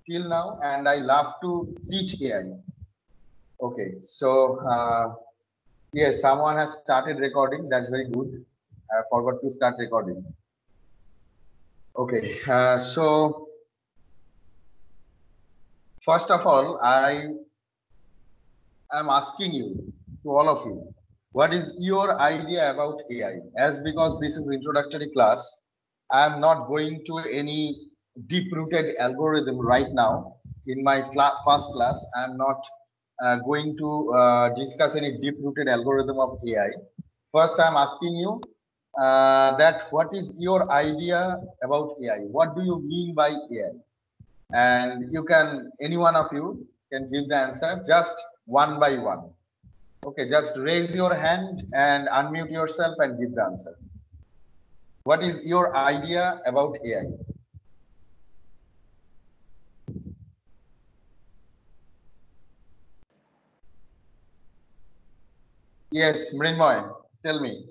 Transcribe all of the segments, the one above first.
till now, and I love to teach AI. Okay, so yes, someone has started recording. That's very good. I forgot to start recording. Okay, so first of all, I am asking you, to all of you, what is your idea about AI? As because this is introductory class, I am not going to any deep-rooted algorithm right now. In my first class, I am not going to discuss any deep-rooted algorithm of AI. First, I am asking you that what is your idea about AI? What do you mean by AI? And you can, any one of you can give the answer just one by one. Okay, just raise your hand and unmute yourself and give the answer. What is your idea about AI? Yes, Mrinmoy, tell me.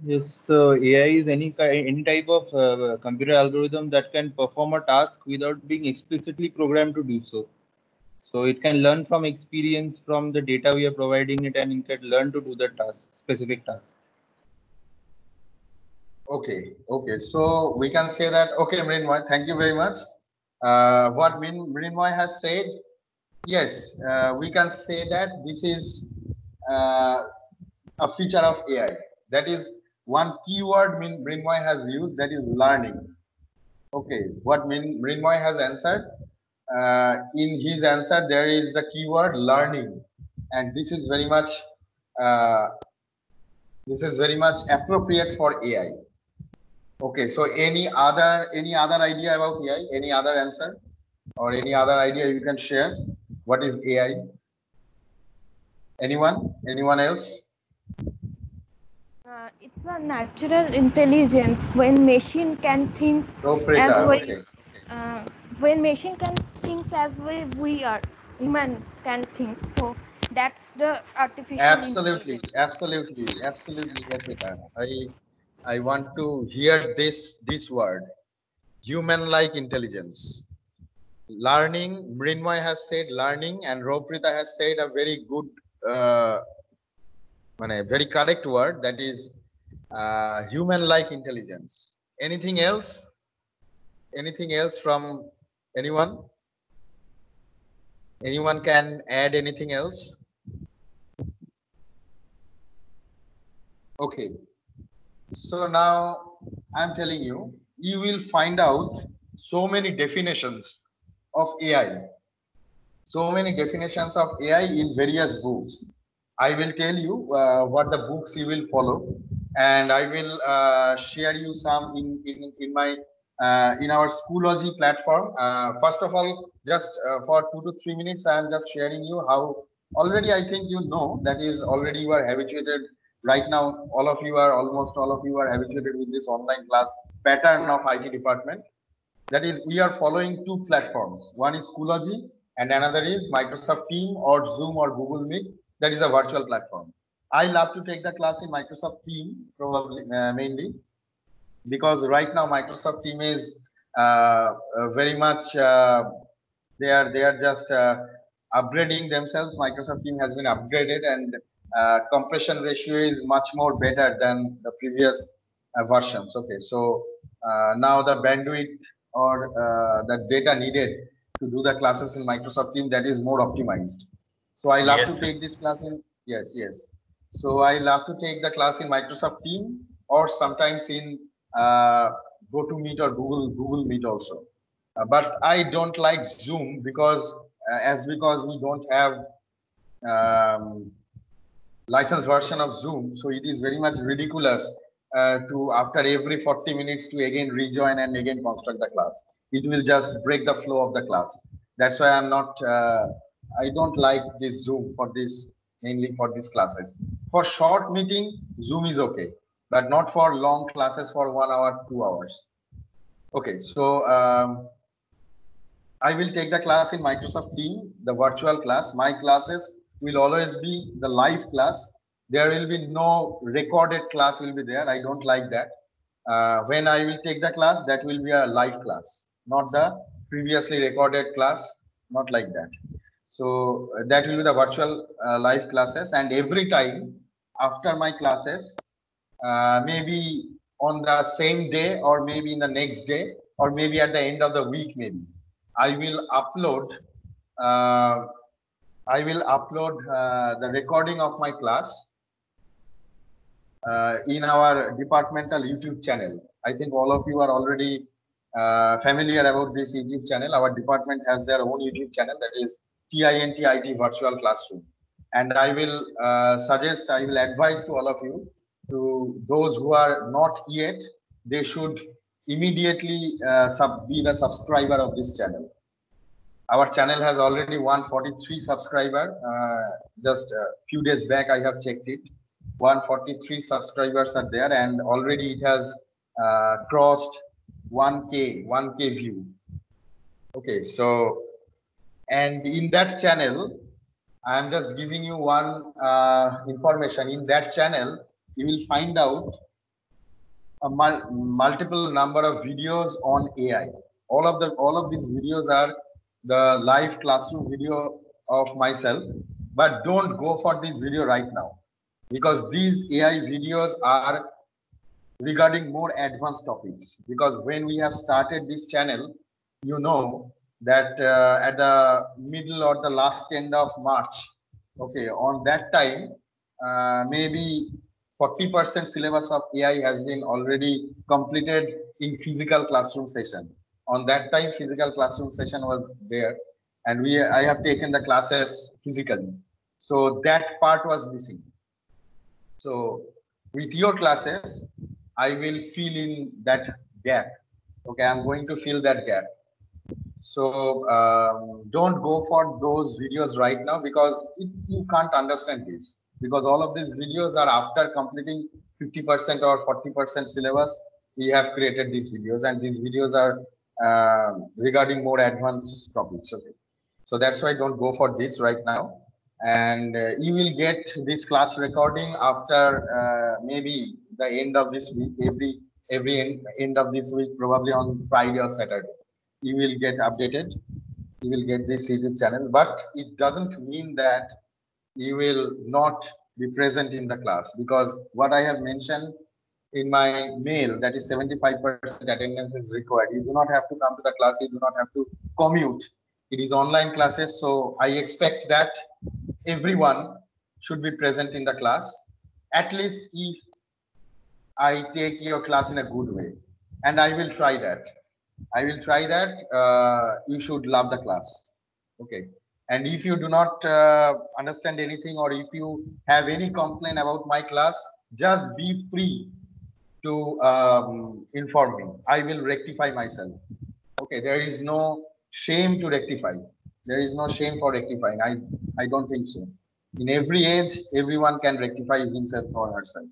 Yes, so AI is any type of computer algorithm that can perform a task without being explicitly programmed to do so. So it can learn from experience from the data we are providing it, and it can learn to do the task, specific task. Okay, okay. So we can say that, okay, Mrinmoy, thank you very much. What Mrinmoy has said, yes, we can say that this is uh, a feature of AI. That is one keyword Mrinmoy has used, that is learning. Okay, what Mrinmoy has answered, in his answer, there is the keyword learning, and uh, this is very much appropriate for AI. Okay, so any other idea about AI? Any other answer or any other idea you can share? What is AI? Anyone? Anyone else? It's a natural intelligence when machine can think as Ropreta, we okay. uh, when machine can think as we are human can think. So that's the artificial Absolutely, intelligence. absolutely, absolutely, Ropreta. I want to hear this word, human-like intelligence. Learning, Mrinmoy has said learning, and Roprita has said a very good, very correct word, that is human-like intelligence. Anything else? Anything else from anyone? Anyone can add anything else? Okay. So now I'm telling you, you will find out so many definitions of AI. So many definitions of AI in various books. I will tell you what the books you will follow, and I will share you some in my in our Schoology platform. First of all, just for 2 to 3 minutes, I am just sharing you how already I think you know, that is already you are habituated right now. All of you are almost all of you are habituated with this online class pattern of IT department. That is, we are following two platforms. One is Schoology and another is Microsoft Team or Zoom or Google Meet. That is a virtual platform. I love to take the class in Microsoft Team, probably mainly because right now Microsoft Team is very much they are just upgrading themselves. Microsoft Team has been upgraded, and compression ratio is much more better than the previous versions. Okay, so now the bandwidth or the data needed to do the classes in Microsoft Team, that is more optimized. So I love to Yes, sir. take this class in, yes, yes. So I love to take the class in Microsoft Team or sometimes in uh, GoToMeet or Google Meet also. But I don't like Zoom because because we don't have um, licensed version of Zoom, so it is very much ridiculous to after every 40 minutes to again rejoin and again construct the class. It will just break the flow of the class. That's why I'm not. I don't like this Zoom for this, mainly for these classes. For short meeting, Zoom is okay, but not for long classes for 1 hour, 2 hours. Okay, so I will take the class in Microsoft Team, the virtual class. My classes will always be the live class. There will be no recorded class will be there. I don't like that. When I will take the class, that will be a live class, not the previously recorded class, not like that. So that will be the virtual live classes, and every time after my classes, maybe on the same day or maybe in the next day or maybe at the end of the week, maybe I will upload uh, the recording of my class in our departmental YouTube channel. I think all of you are already familiar about this YouTube channel. Our department has their own YouTube channel, that is TINT IT Virtual Classroom. And I will I will advise to all of you, to those who are not yet, they should immediately be the subscriber of this channel. Our channel has already 143 subscriber. Just a few days back, I have checked it. 143 subscribers are there, and already it has crossed 1k view. Okay, so, and in that channel, I am just giving you one information. In that channel, you will find out a multiple number of videos on AI. All of these videos are the live classroom video of myself, but don't go for this video right now, because these AI videos are regarding more advanced topics. Because when we have started this channel, you know that at the middle or the last end of March, okay, on that time, maybe 40% syllabus of AI has been already completed in physical classroom session. On that time, physical classroom session was there, and I have taken the classes physically. So that part was missing. So with your classes, I will fill in that gap. Okay, I'm going to fill that gap. So don't go for those videos right now, because you can't understand this, because all of these videos are after completing 50% or 40% syllabus. We have created these videos, and these videos are regarding more advanced topics. Okay, so that's why don't go for this right now. And you will get this class recording after maybe the end of this week. Every end of this week, probably on Friday or Saturday, you will get updated. You will get this YouTube channel, but it doesn't mean that you will not be present in the class, because what I have mentioned in my mail, that is 75% attendance is required. You do not have to come to the class. You do not have to commute. It is online classes, so I expect that everyone should be present in the class, at least if I take your class in a good way, and I will try that. I will try that. You should love the class. Okay. And if you do not understand anything, or if you have any complaint about my class, just be free to inform me. I will rectify myself. Okay. There is no shame to rectify. There is no shame for rectifying. I don't think so. In every age, everyone can rectify himself or herself.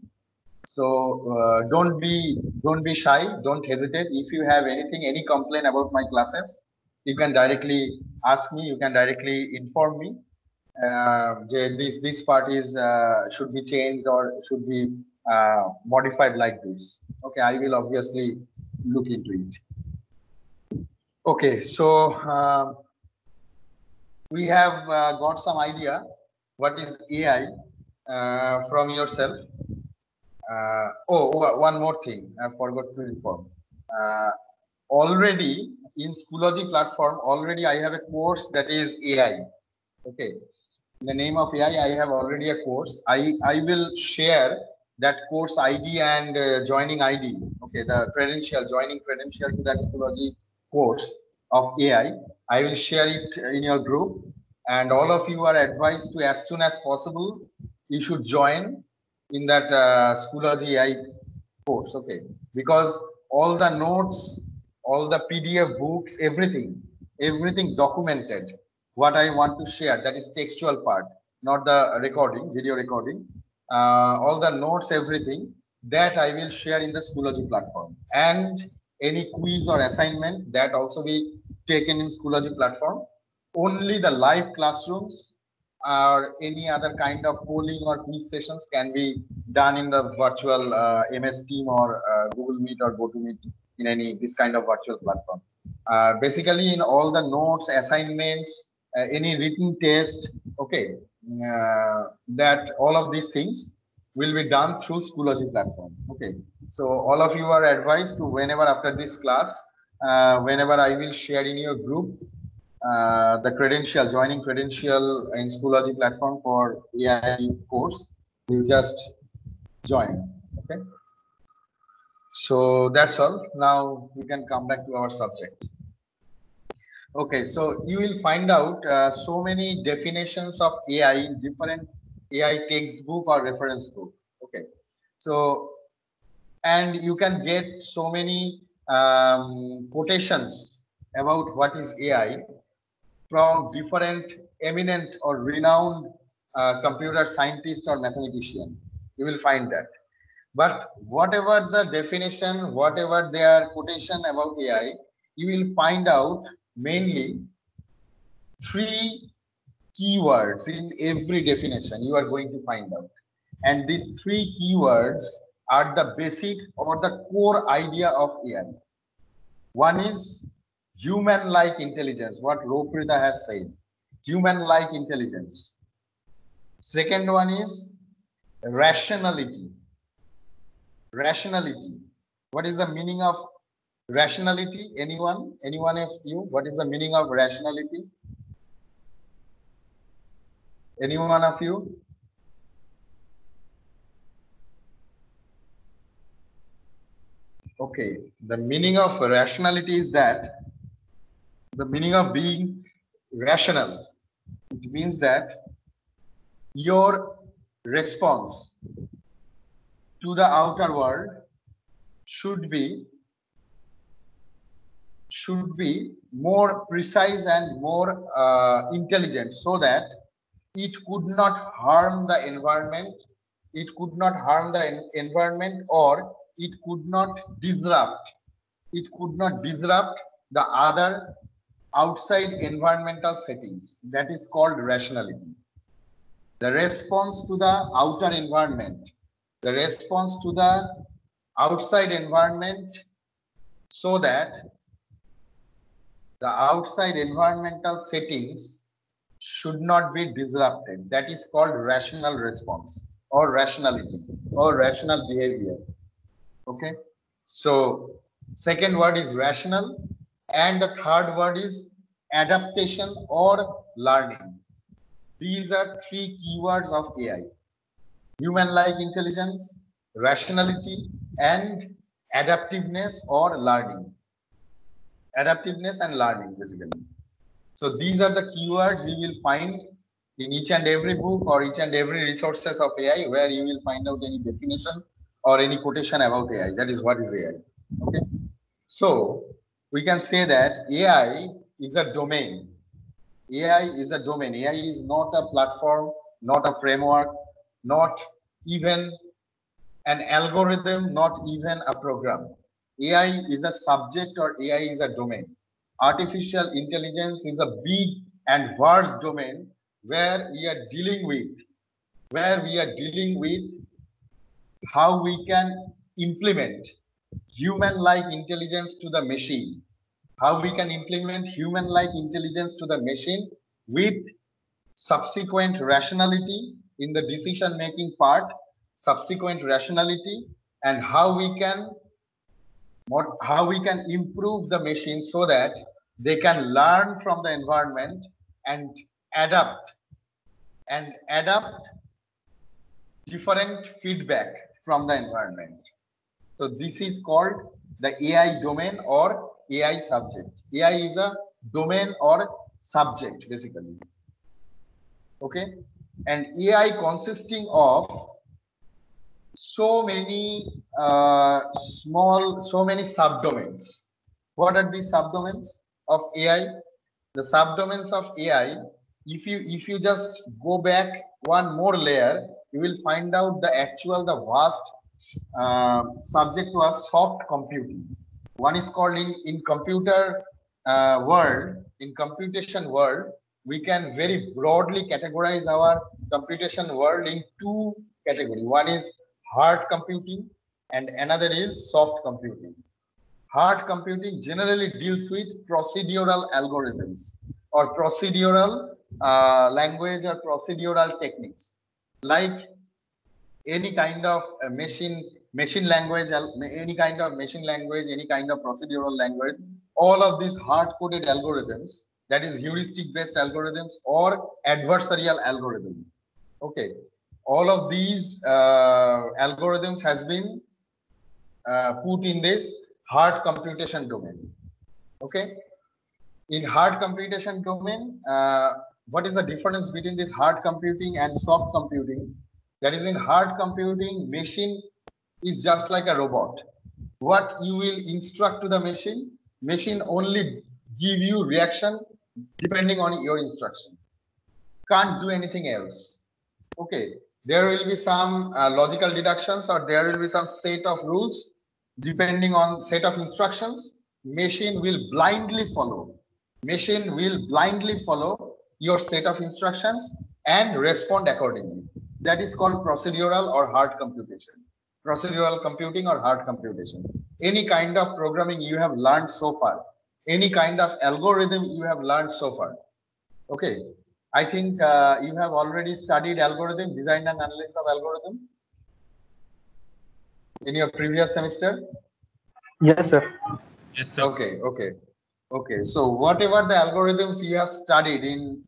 So don't be shy, don't hesitate. If you have any complaint about my classes, you can directly ask me, you can directly inform me. This part is should be changed or should be modified like this. Okay, I will obviously look into it. Okay, so we have got some idea what is AI from yourself. One more thing I forgot to inform. Already in Schoology platform, already I have a course that is AI. Okay. In the name of AI, I have already a course. I will share that course ID and joining ID. Okay, the credential, joining credential to that Schoology course of AI. I will share it in your group, and all of you are advised to, as soon as possible, you should join in that Schoology AI course. Okay, because all the notes, all the PDF books, everything documented. What I want to share, that is textual part, not the recording, video recording. All the notes, everything that I will share in the Schoology platform, and any quiz or assignment that also be taken in Schoology platform. Only the live classrooms or any other kind of polling or quiz sessions can be done in the virtual MS Team or Google Meet or GoToMeet, in any this kind of virtual platform. Basically in all the notes, assignments, any written test, okay, that all of these things will be done through Schoology platform. Okay, so all of you are advised to, whenever after this class, whenever I will share in your group the credential, joining credential in Schoology platform for AI course, you just join. Okay, so that's all. Now we can come back to our subject. Okay, so you will find out so many definitions of AI in different AI textbook or reference book. Okay, so and you can get so many quotations about what is AI from different eminent or renowned computer scientists or mathematician. You will find that. But whatever the definition, whatever their quotation about AI, you will find out mainly three keywords in every definition you are going to find out. And these three keywords are the basic or the core idea of AI. One is human-like intelligence, what Roprida has said, human-like intelligence. Second one is rationality. Rationality. What is the meaning of rationality? Anyone? Anyone of you? What is the meaning of rationality? Any one of you? Okay, the meaning of rationality is that the meaning of being rational. It means that your response to the outer world should be more precise and more intelligent, so that it could not harm the environment, it could not harm the environment, or it could not disrupt the other outside environmental settings. That is called rationality. The response to the outer environment, the response to the outside environment, so that the outside environmental settings should not be disrupted. That is called rational response or rationality or rational behavior. Okay, so second word is rational, and the third word is adaptation or learning. These are three keywords of AI: human-like intelligence, rationality, and adaptiveness or learning. Adaptiveness and learning, basically. So these are the keywords you will find in each and every book or each and every resources of AI, where you will find out any definition or any quotation about AI. That is what is AI. Okay. So we can say that AI is a domain. AI is a domain. AI is not a platform, not a framework, not even an algorithm, not even a program. AI is a subject or AI is a domain. Artificial intelligence is a big and vast domain where we are dealing with how we can implement human-like intelligence to the machine, how we can implement human-like intelligence to the machine with subsequent rationality in the decision-making part, subsequent rationality, and how we can improve the machine so that they can learn from the environment and adapt different feedback from the environment. So this is called the AI domain or AI subject. AI is a domain or subject, basically. Okay, and AI consisting of so many subdomains. What are these subdomains of AI? The subdomains of AI, if you just go back one more layer, you will find out the vast subject was soft computing. One is called in computer world, in computation world, we can very broadly categorize our computation world in two categories. One is hard computing and another is soft computing. hard computing generally deals with procedural algorithms or procedural language or procedural techniques, like any kind of machine language, any kind of machine language, any kind of procedural language. All of these hard-coded algorithms, that is heuristic-based algorithms or adversarial algorithm. Okay, all of these algorithms has been put in this hard computation domain. Okay, in hard computation domain, what is the difference between this hard computing and soft computing? That is, in hard computing, machine is just like a robot. What you will instruct to the machine only give you reaction depending on your instruction. Can't do anything else. Okay, there will be some logical deductions, or there will be some set of rules depending on set of instructions. Machine will blindly follow. Machine will blindly follow your set of instructions and respond accordingly. That is called procedural or hard computation. Procedural computing or hard computation. Any kind of programming you have learned so far, any kind of algorithm you have learned so far. Okay, I think you have already studied algorithm, design and analysis of algorithm in your previous semester. Yes, sir. Yes, sir. Okay. So whatever the algorithms you have studied in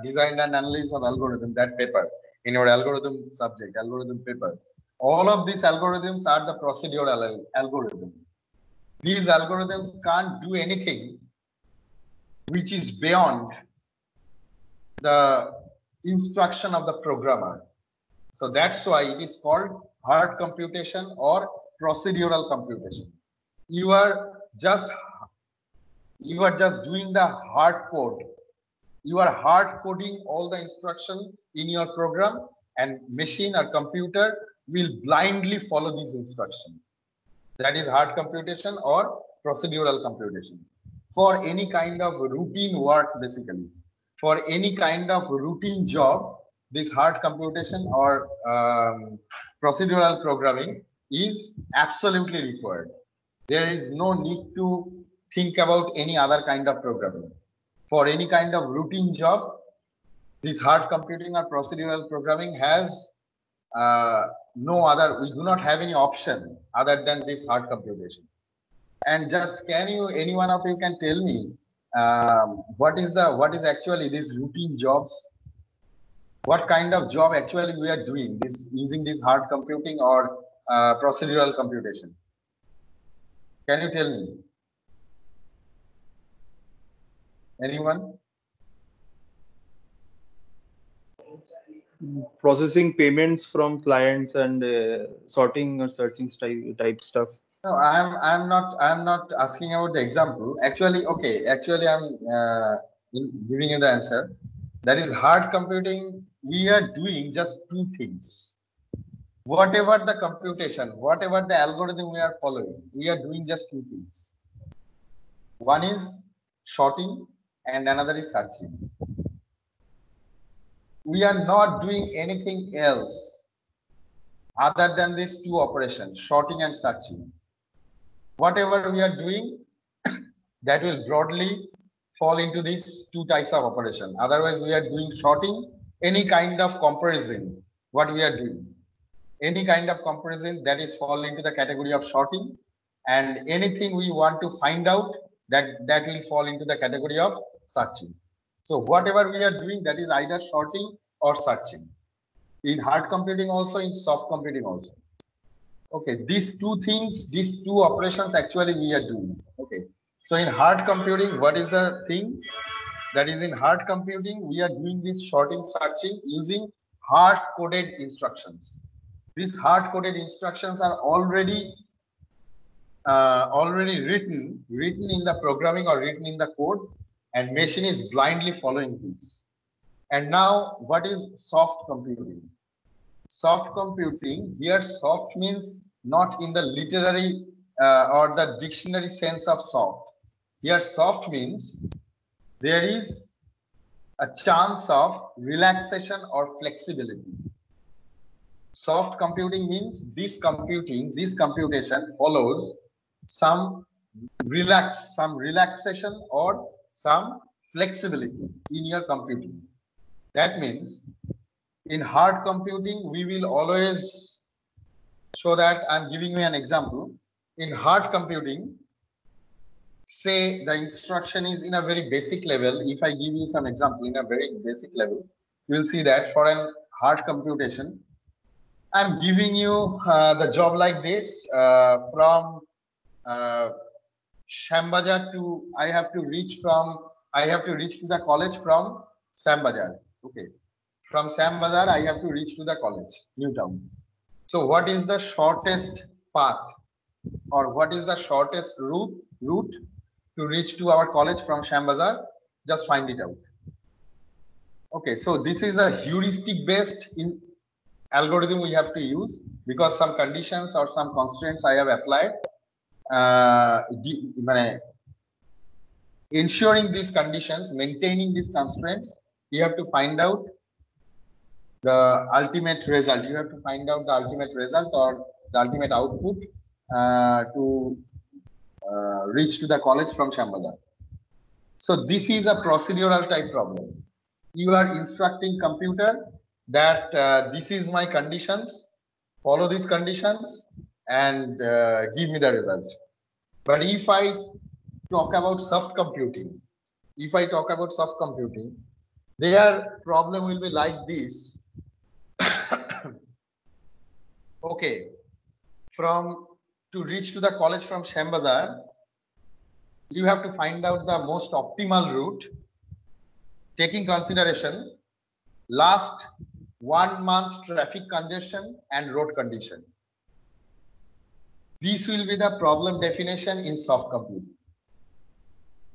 design and analysis of algorithm, that paper in your algorithm subject, algorithm paper, all of these algorithms are the procedural algorithm. These algorithms can't do anything which is beyond the instruction of the programmer. So that's why it is called hard computation or procedural computation. You are just doing the hard code. You are hard coding all the instruction in your program, and machine or computer will blindly follow these instructions. That is hard computation or procedural computation. For any kind of routine work, basically, for any kind of routine job, this hard computation or procedural programming is absolutely required. There is no need to think about any other kind of programming. For any kind of routine job, this hard computing or procedural programming has no other, we do not have any option other than this hard computation. And just any one of you can tell me what is actually these routine jobs? What kind of job actually we are doing this using this hard computing or procedural computation? Can you tell me? Anyone? Processing payments from clients and sorting or searching type stuff. No, I'm not asking about the example. Actually, okay. Actually, I'm giving you the answer. That is hard computing. We are doing just two things. Whatever the computation, whatever the algorithm we are following, we are doing just two things. One is sorting and another is searching. We are not doing anything else other than these two operations, sorting and searching. Whatever we are doing, that will broadly fall into these two types of operation. Otherwise, we are doing sorting, any kind of comparison, what we are doing. Any kind of comparison that is fall into the category of sorting, and anything we want to find out, that will fall into the category of searching. So whatever we are doing, that is either sorting or searching. In hard computing also, in soft computing also. Okay, these two things, these two operations actually we are doing. Okay, so in hard computing, what is the thing? That is, in hard computing, we are doing this sorting, searching using hard-coded instructions. These hard-coded instructions are already written in the programming or written in the code, and machine is blindly following this. And now, what is soft computing? Soft computing, here soft means not in the literary or the dictionary sense of soft. Here soft means there is a chance of relaxation or flexibility. Soft computing means this computation follows some some relaxation or some flexibility in your computing. That means in hard computing, we will always show that. I'm giving you an example. In hard computing, say the instruction is in a very basic level. If I give you some example in a very basic level, you will see that for an hard computation, I'm giving you the job like this from Shambazar to I have to reach to the college from Shambazar. Okay, from Shambazar I have to reach to the college, Newtown. So what is the shortest path, or what is the shortest route to reach to our college from Shambazar? Just find it out. Okay, so this is a heuristic based in algorithm we have to use, because some conditions or some constraints I have applied. Ensuring these conditions, maintaining these constraints, you have to find out the ultimate result. You have to find out the ultimate result or the ultimate output to reach to the college from Shambazar. So this is a procedural type problem. You are instructing computer that this is my conditions, follow these conditions and give me the result. But if I talk about soft computing, their problem will be like this. Okay, to reach to the college from Shambazar, you have to find out the most optimal route, taking consideration last 1 month traffic congestion and road condition. This will be the problem definition in soft computing.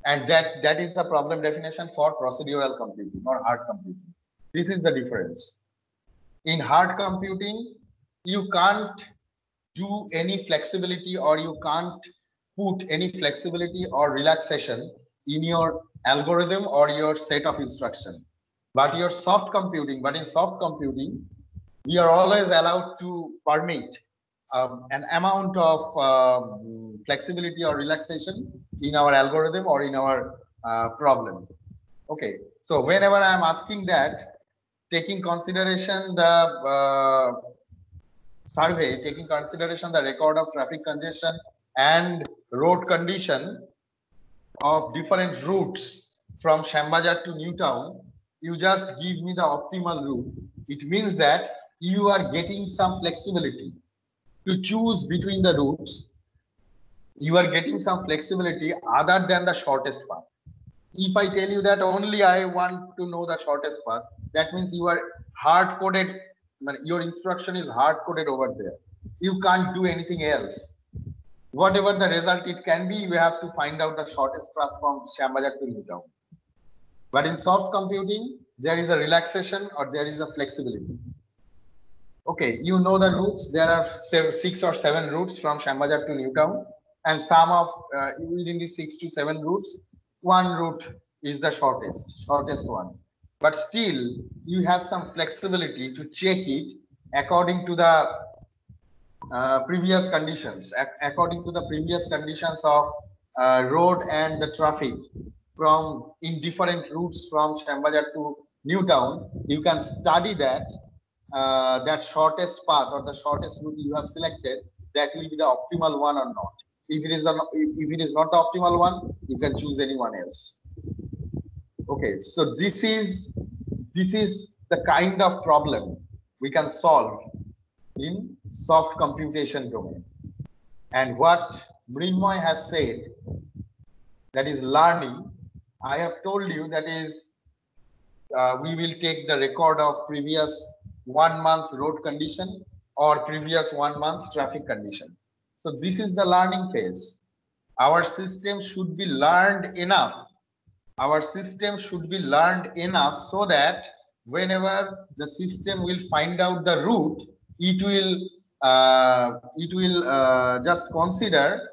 And that is the problem definition for procedural computing or hard computing. This is the difference. In hard computing, you can't do any flexibility, or you can't put any flexibility or relaxation in your algorithm or your set of instruction. But in soft computing, we are always allowed to permit an amount of flexibility or relaxation in our algorithm or in our problem. Okay, so whenever I'm asking that, taking consideration the survey, taking consideration the record of traffic congestion and road condition of different routes from Shambazar to Newtown, you just give me the optimal route. It means that you are getting some flexibility to choose between the routes. You are getting some flexibility other than the shortest path. If I tell you that only I want to know the shortest path, that means you are hard coded. Your instruction is hard coded over there. You can't do anything else. Whatever the result it can be, you have to find out the shortest path from Shambazar to Newtown. But in soft computing, there is a relaxation or there is a flexibility. Okay, you know the routes. There are 6 or 7 routes from Shambazar to Newtown, and some of within the 6 to 7 routes, one route is the shortest one. But still, you have some flexibility to check it according to the previous conditions, according to the previous conditions of road and the traffic from in different routes from Shambazar to Newtown. You can study that that shortest path or the shortest route you have selected, that will be the optimal one or not. If it is not the optimal one, you can choose anyone else. Okay, so this is the kind of problem we can solve in soft computation domain. And what Mrinmoy has said, that is learning, I have told you that is we will take the record of previous 1 month's road condition or previous 1 month's traffic condition. So this is the learning phase. Our system should be learned enough. Our system should be learned enough so that whenever the system will find out the route, it will just consider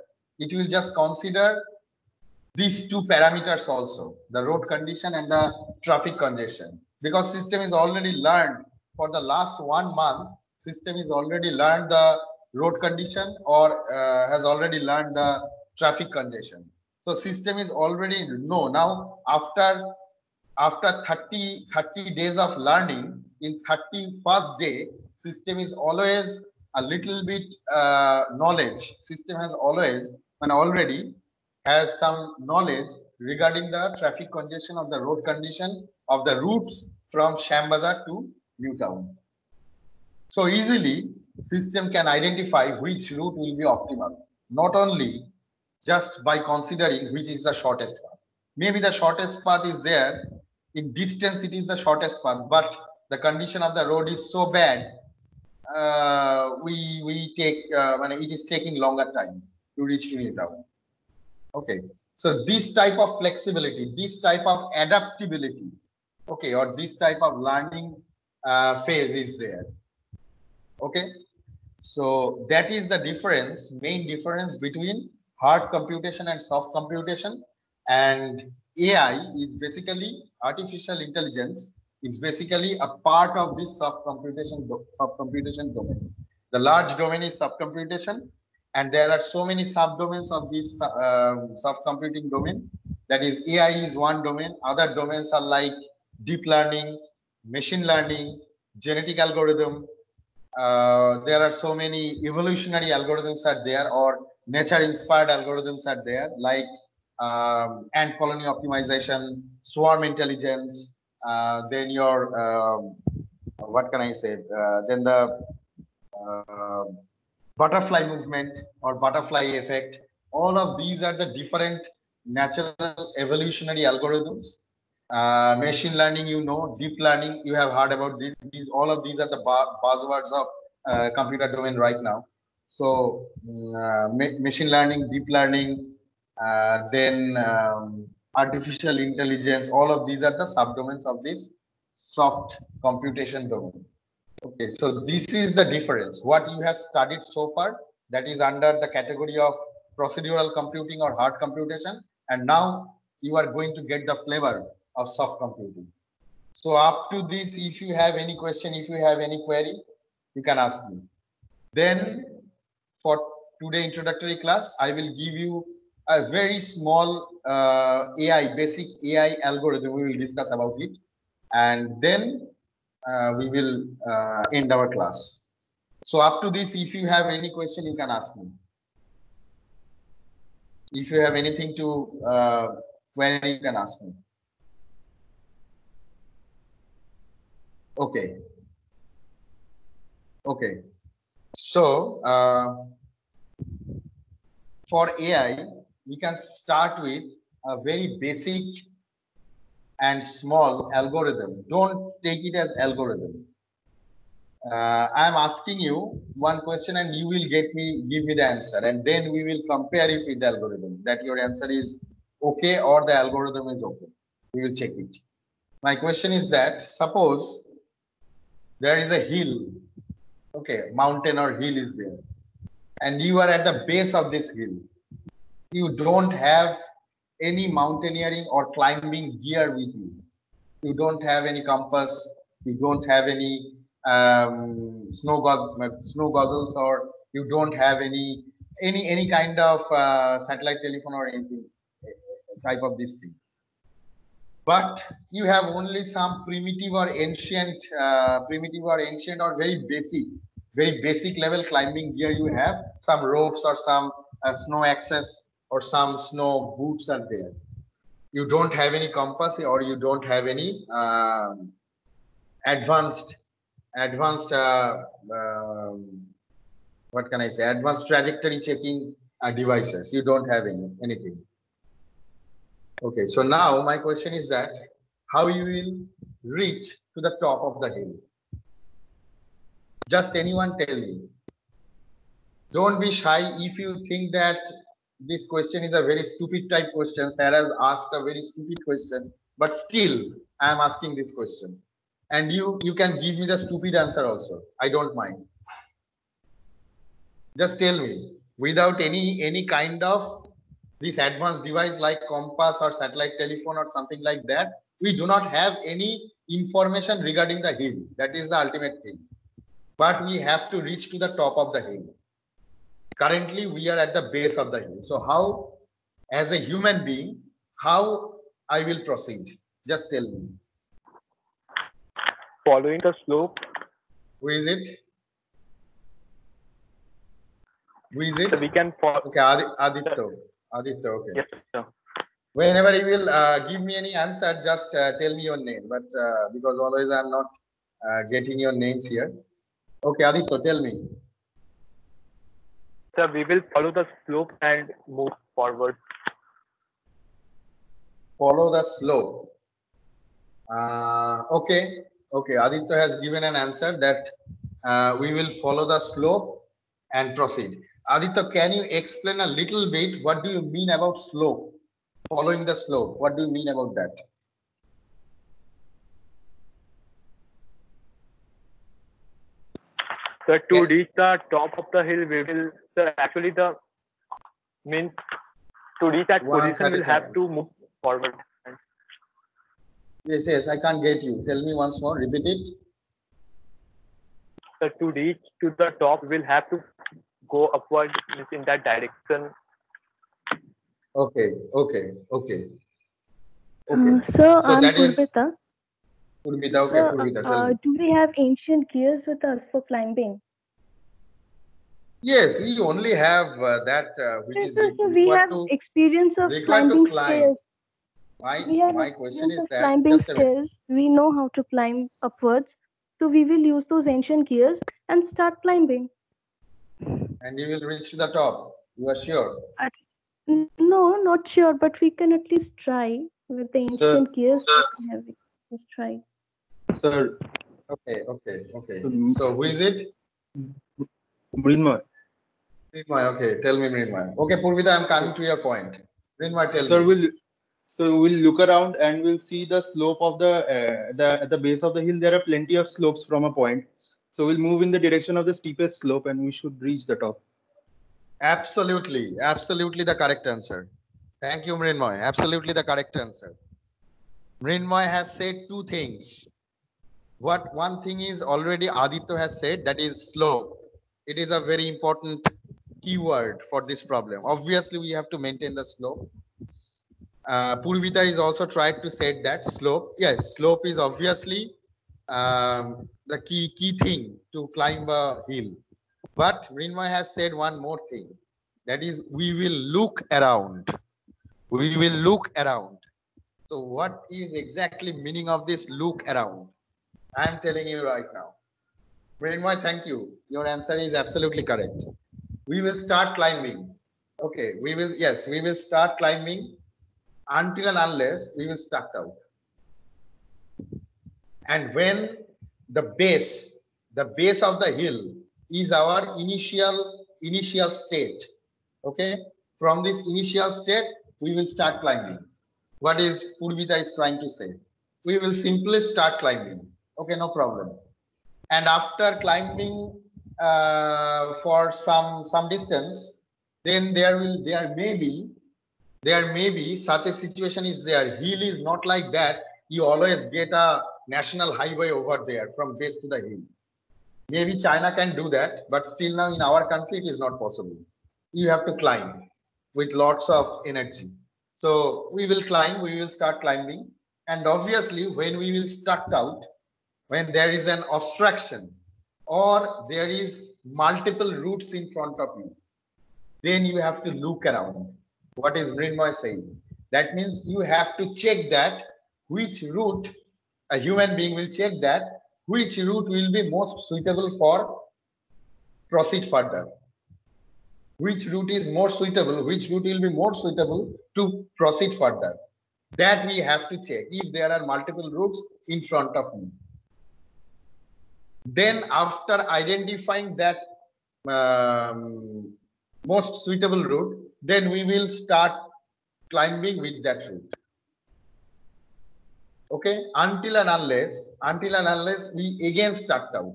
these two parameters also, the road condition and the traffic congestion, because system is already learned for the last 1 month. System is already learned the road condition or has already learned the traffic congestion. So system is already know now after 30 days of learning, in 31st day, system is always a little bit knowledge. System has always and already has some knowledge regarding the traffic congestion of the road condition of the routes from Shambazar to Newtown. So easily, system can identify which route will be optimal, not only just by considering which is the shortest path. Maybe the shortest path is there, in distance it is the shortest path, but the condition of the road is so bad, it is taking longer time to reach Newtown. Okay, so this type of flexibility, this type of adaptability, okay, or this type of learning phase is there. Okay, so that is the difference, main difference between hard computation and soft computation. And AI is basically artificial intelligence is basically a part of this soft computation domain. The large domain is subcomputation, and there are so many subdomains of this soft computing domain. That is, AI is one domain. Other domains are like deep learning, machine learning, genetic algorithm. There are so many evolutionary algorithms are there, or nature inspired algorithms are there, like ant colony optimization, swarm intelligence, then your what can I say, then the butterfly movement or butterfly effect. All of these are the different natural evolutionary algorithms. Machine learning, deep learning, you have heard about these. All of these are the buzzwords of computer domain right now. So machine learning, deep learning, then artificial intelligence, all of these are the subdomains of this soft computation domain. Okay, so this is the difference. What you have studied so far, that is under the category of procedural computing or hard computation, and now you are going to get the flavor of soft computing. So up to this, if you have any question, if you have any query, you can ask me. Then for today introductory class, I will give you a very small basic AI algorithm. We will discuss about it, and then we will end our class. So up to this, if you have any question, you can ask me. If you have anything to query, you can ask me. Okay. Okay. So for AI, we can start with a very basic and small algorithm. Don't take it as algorithm. I'm asking you one question and you will give me the answer, and then we will compare it with the algorithm, that your answer is okay or the algorithm is okay. We will check it. My question is that, suppose there is a hill, okay, mountain or hill is there, and you are at the base of this hill. You don't have any mountaineering or climbing gear with you. You don't have any compass. You don't have any snow goggles, or you don't have any kind of satellite telephone or anything type of this thing. But you have only some primitive or ancient or very basic level climbing gear. You have some ropes or some snow access or some snow boots are there. You don't have any compass, or you don't have any advanced what can I say, advanced trajectory checking devices. You don't have anything. Okay, so now my question is that, how you will reach to the top of the hill? Just anyone tell me. Don't be shy if you think that this question is a very stupid type question. Sarah has asked a very stupid question, but still I am asking this question. And you can give me the stupid answer also. I don't mind. Just tell me, without any kind of this advanced device like compass or satellite telephone or something like that, we do not have any information regarding the hill. That is the ultimate thing. But we have to reach to the top of the hill. Currently, we are at the base of the hill. So how as a human being, how I will proceed? Just tell me. Following the slope, Who is it? Who is so we it? can follow. Okay, Aditya. Aditya, okay. Yes, sir. Whenever you will give me any answer, just tell me your name. But because always I'm not getting your names here. Okay, Aditya, tell me. Sir, we will follow the slope and move forward. Follow the slope. Okay, okay. Aditya has given an answer that we will follow the slope and proceed. Aditya, can you explain a little bit what do you mean about slope? Following the slope. What do you mean about that? So to Yeah. reach the top of the hill, we will, sir, actually the means to reach that Once position, at a we'll have time. to move forward. Yes, yes. I can't get you. Tell me once more. Repeat it. So to reach to the top, we'll have to go upward in that direction. Okay, okay, okay. Okay. Sir, So I'm that is Purvita. Purvita. Okay, Sir, Purvita, tell me. do we have ancient gears with us for climbing? Yes, we only have that which Yes, is sir, so we have experience of required to climbing climb. stairs. My We have my question experience is of that climbing just a minute. stairs. We know how to climb upwards. So we will use those ancient gears and start climbing. And you will reach to the top. You are sure? No, not sure, but we can at least try with the ancient gears that we have. Just try. Sir, Okay, okay, okay. Mm. So who is it? Mrinmoy. Mrinmoy. Okay, tell me, Mrinmoy. Okay, Purvita, I'm coming to your point. Mrinmoy, tell Sir, me. we'll look around and we'll see the slope of the at the base of the hill. There are plenty of slopes from a point. So we'll move in the direction of the steepest slope and we should reach the top. Absolutely, absolutely the correct answer. Thank you, Mrinmoy. Absolutely the correct answer. Mrinmoy has said two things. What one thing is already Aditya has said, that is slope. It is a very important keyword for this problem. Obviously, we have to maintain the slope. Purvita is also tried to say that slope. Yes, slope is obviously the key thing to climb a hill. But Mrinmoy has said one more thing. That is, we will look around. We will look around. So what is exactly meaning of this look around? I am telling you right now. Mrinmoy, thank you. Your answer is absolutely correct. We will start climbing. Okay, we will start climbing until and unless we will start out. And when the base of the hill is our initial state. Okay, from this initial state, we will start climbing. What is Purvita is trying to say? We will simply start climbing. Okay, no problem. And after climbing for some distance, then there may be such a situation is there. Hill is not like that. You always get a national highway over there from base to the hill. Maybe China can do that, but still now in our country it is not possible. You have to climb with lots of energy. So we will climb, we will start climbing. And obviously when we will start out, when there is an obstruction or there is multiple routes in front of you, then you have to look around. What is Mrinmoy saying? That means you have to check that which route a human being will check that which route will be most suitable for proceed further. Which route is more suitable, which route will be more suitable to proceed further. That we have to check if there are multiple routes in front of me. Then after identifying that most suitable route, then we will start climbing with that route. Okay, until and unless we again start out.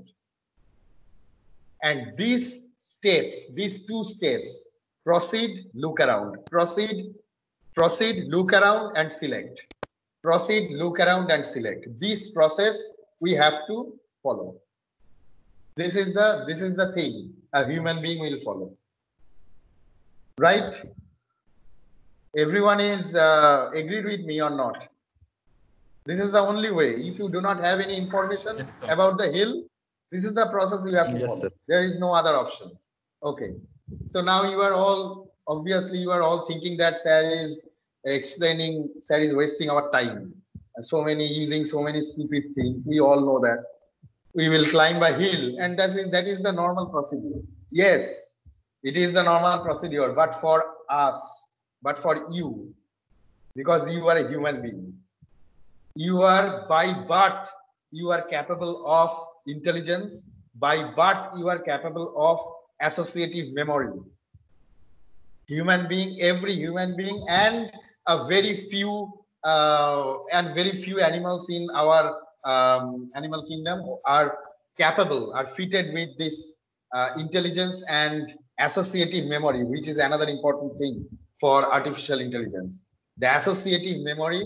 And these two steps, proceed, look around, proceed, look around and select. Proceed, look around and select. This process we have to follow. This is the thing a human being will follow. Right? Everyone is agreed with me or not? This is the only way. If you do not have any information Yes, sir. about the hill, this is the process you have to Yes, follow. sir. There is no other option. Okay. So now you are all, obviously you are all thinking that sir is explaining, sir is wasting our time. And so many, using so many stupid things. We all know that. We will climb a hill, and that is the normal procedure. Yes, it is the normal procedure, but for us, but for you, because you are a human being, you are by birth, you are capable of intelligence. By birth, you are capable of associative memory. Human being, every human being, and a very few animals in our animal kingdom are capable, are fitted with this intelligence and associative memory, which is another important thing for artificial intelligence. The associative memory,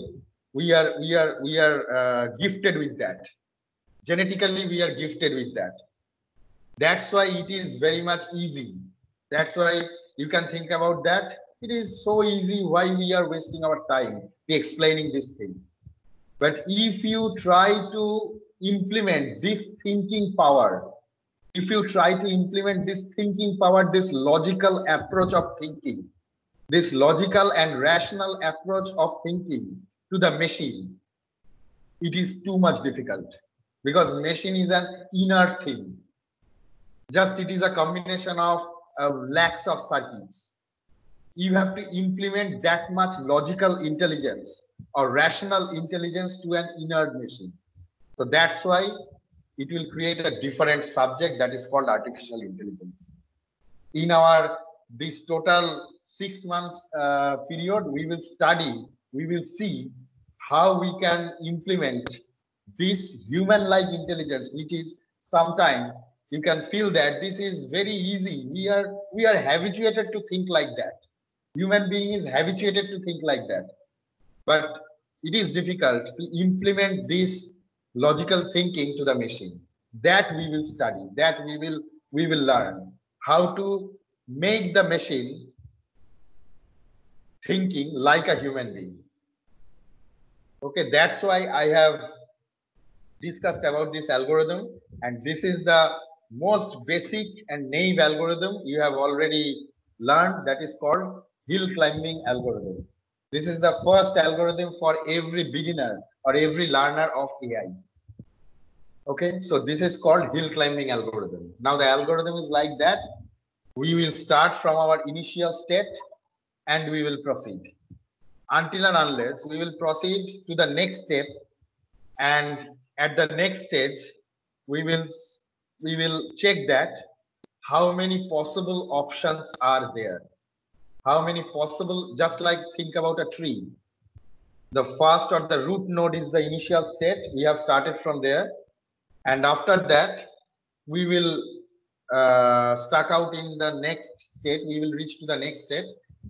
we are gifted with that. Genetically, we are gifted with that. That's why it is very much easy. That's why you can think about that. It is so easy why we are wasting our time explaining this thing. But if you try to implement this thinking power, if you try to implement this thinking power, this logical approach of thinking, this logical and rational approach of thinking to the machine, it is too much difficult, because machine is an inner thing. Just it is a combination of lakhs of circuits. You have to implement that much logical intelligence or rational intelligence to an inner machine. So that's why it will create a different subject that is called artificial intelligence. In our this total 6 months period, we will study, we will see how we can implement this human-like intelligence, which is sometimes you can feel that this is very easy. We are habituated to think like that. Human being is habituated to think like that. But it is difficult to implement this logical thinking to the machine. That we will study, that we will learn how to make the machine thinking like a human being. Okay, that's why I have discussed about this algorithm, and this is the most basic and naive algorithm you have already learned, that is called hill climbing algorithm. This is the first algorithm for every beginner or every learner of AI. Okay, so this is called hill climbing algorithm. Now the algorithm is like that. We will start from our initial state and we will proceed until and unless we will proceed to the next step, and at the next stage we will check that how many possible options are there, how many possible, just like think about a tree. The first or the root node is the initial state. We have started from there, and after that we will stuck out in the next state. We will reach to the next state,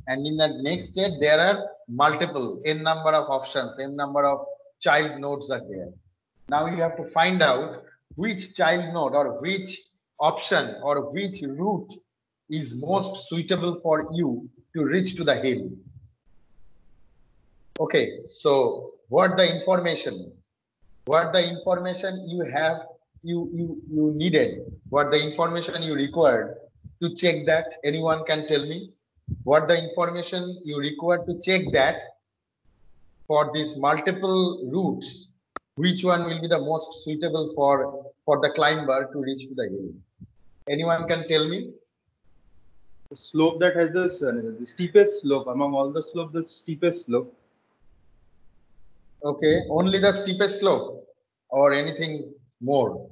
and in that next state there are multiple n number of options, n number of child nodes are there. Now you have to find out which child node or which option or which route is most suitable for you to reach to the hill. Okay, so what the information you have, you needed, what the information you required to check that? Anyone can tell me what the information you require to check that for these multiple routes, which one will be the most suitable for the climber to reach to the hill? Anyone can tell me? The slope that has the steepest slope among all the slopes, the steepest slope. Okay, only the steepest slope or anything more?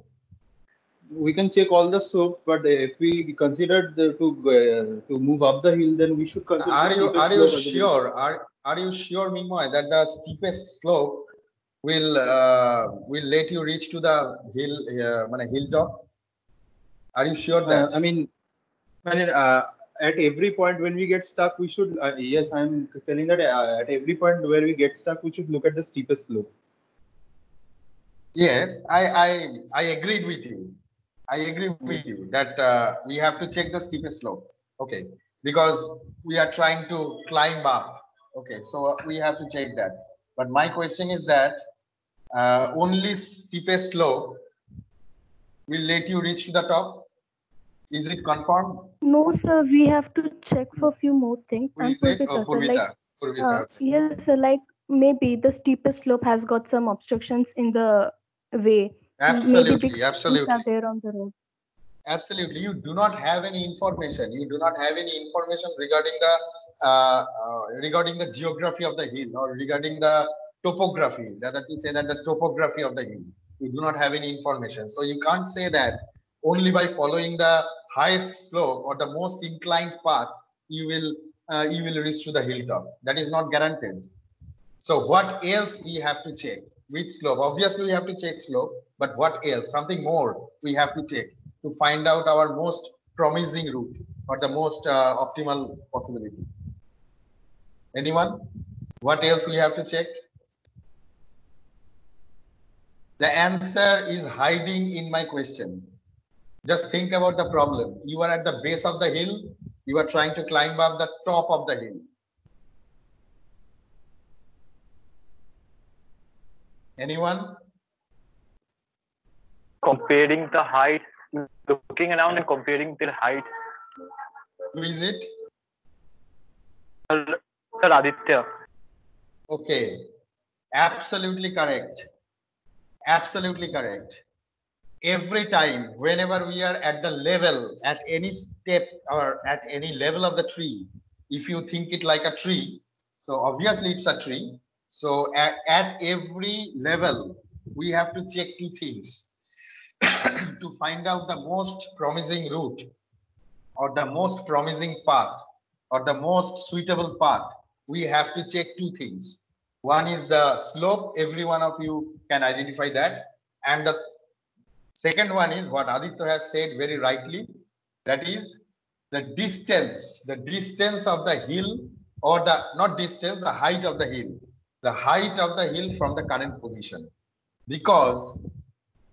We can check all the slopes, but if we consider to move up the hill, then we should consider Are the you steepest slope. sure? Are you sure, Minmoy, that the steepest slope will let you reach to the hill, hilltop? Are you sure that? I mean, at every point when we get stuck, we should. Yes, I'm telling that at every point where we get stuck, we should look at the steepest slope. Yes, I agreed with you. I agree with you that we have to check the steepest slope. Okay, because we are trying to climb up. Okay, so we have to check that. But my question is that only steepest slope will let you reach to the top. Is it confirmed? No, sir, we have to check for few more things. Who And is it? Purvita, Oh, sir, like, Purvita. yes, sir, like maybe the steepest slope has got some obstructions in the way. Maybe big Absolutely, trees are absolutely. there on the road. Absolutely, you do not have any information. You do not have any information regarding the geography of the hill or regarding the topography. Rather to say that the topography of the hill, you do not have any information. So you can't say that only by following the highest slope or the most inclined path you will reach to the hilltop. That is not guaranteed. So what else we have to check? Which slope? Obviously, we have to check slope, but what else? Something more we have to check to find out our most promising route or the most optimal possibility. Anyone? What else we have to check? The answer is hiding in my question. Just think about the problem. You are at the base of the hill. You are trying to climb up the top of the hill. Anyone? Comparing the height, looking around and comparing their height. Who is it? Sir Aditya. Okay. Absolutely correct. Absolutely correct. Every time, whenever we are at the level, at any step or at any level of the tree, if you think it like a tree, so obviously it's a tree. So at every level, we have to check two things to find out the most promising route or the most promising path or the most suitable path. We have to check two things. One is the slope. Every one of you can identify that. And the second one is what Aditya has said very rightly. That is the distance of the hill or the not distance, the height of the hill. The height of the hill from the current position. Because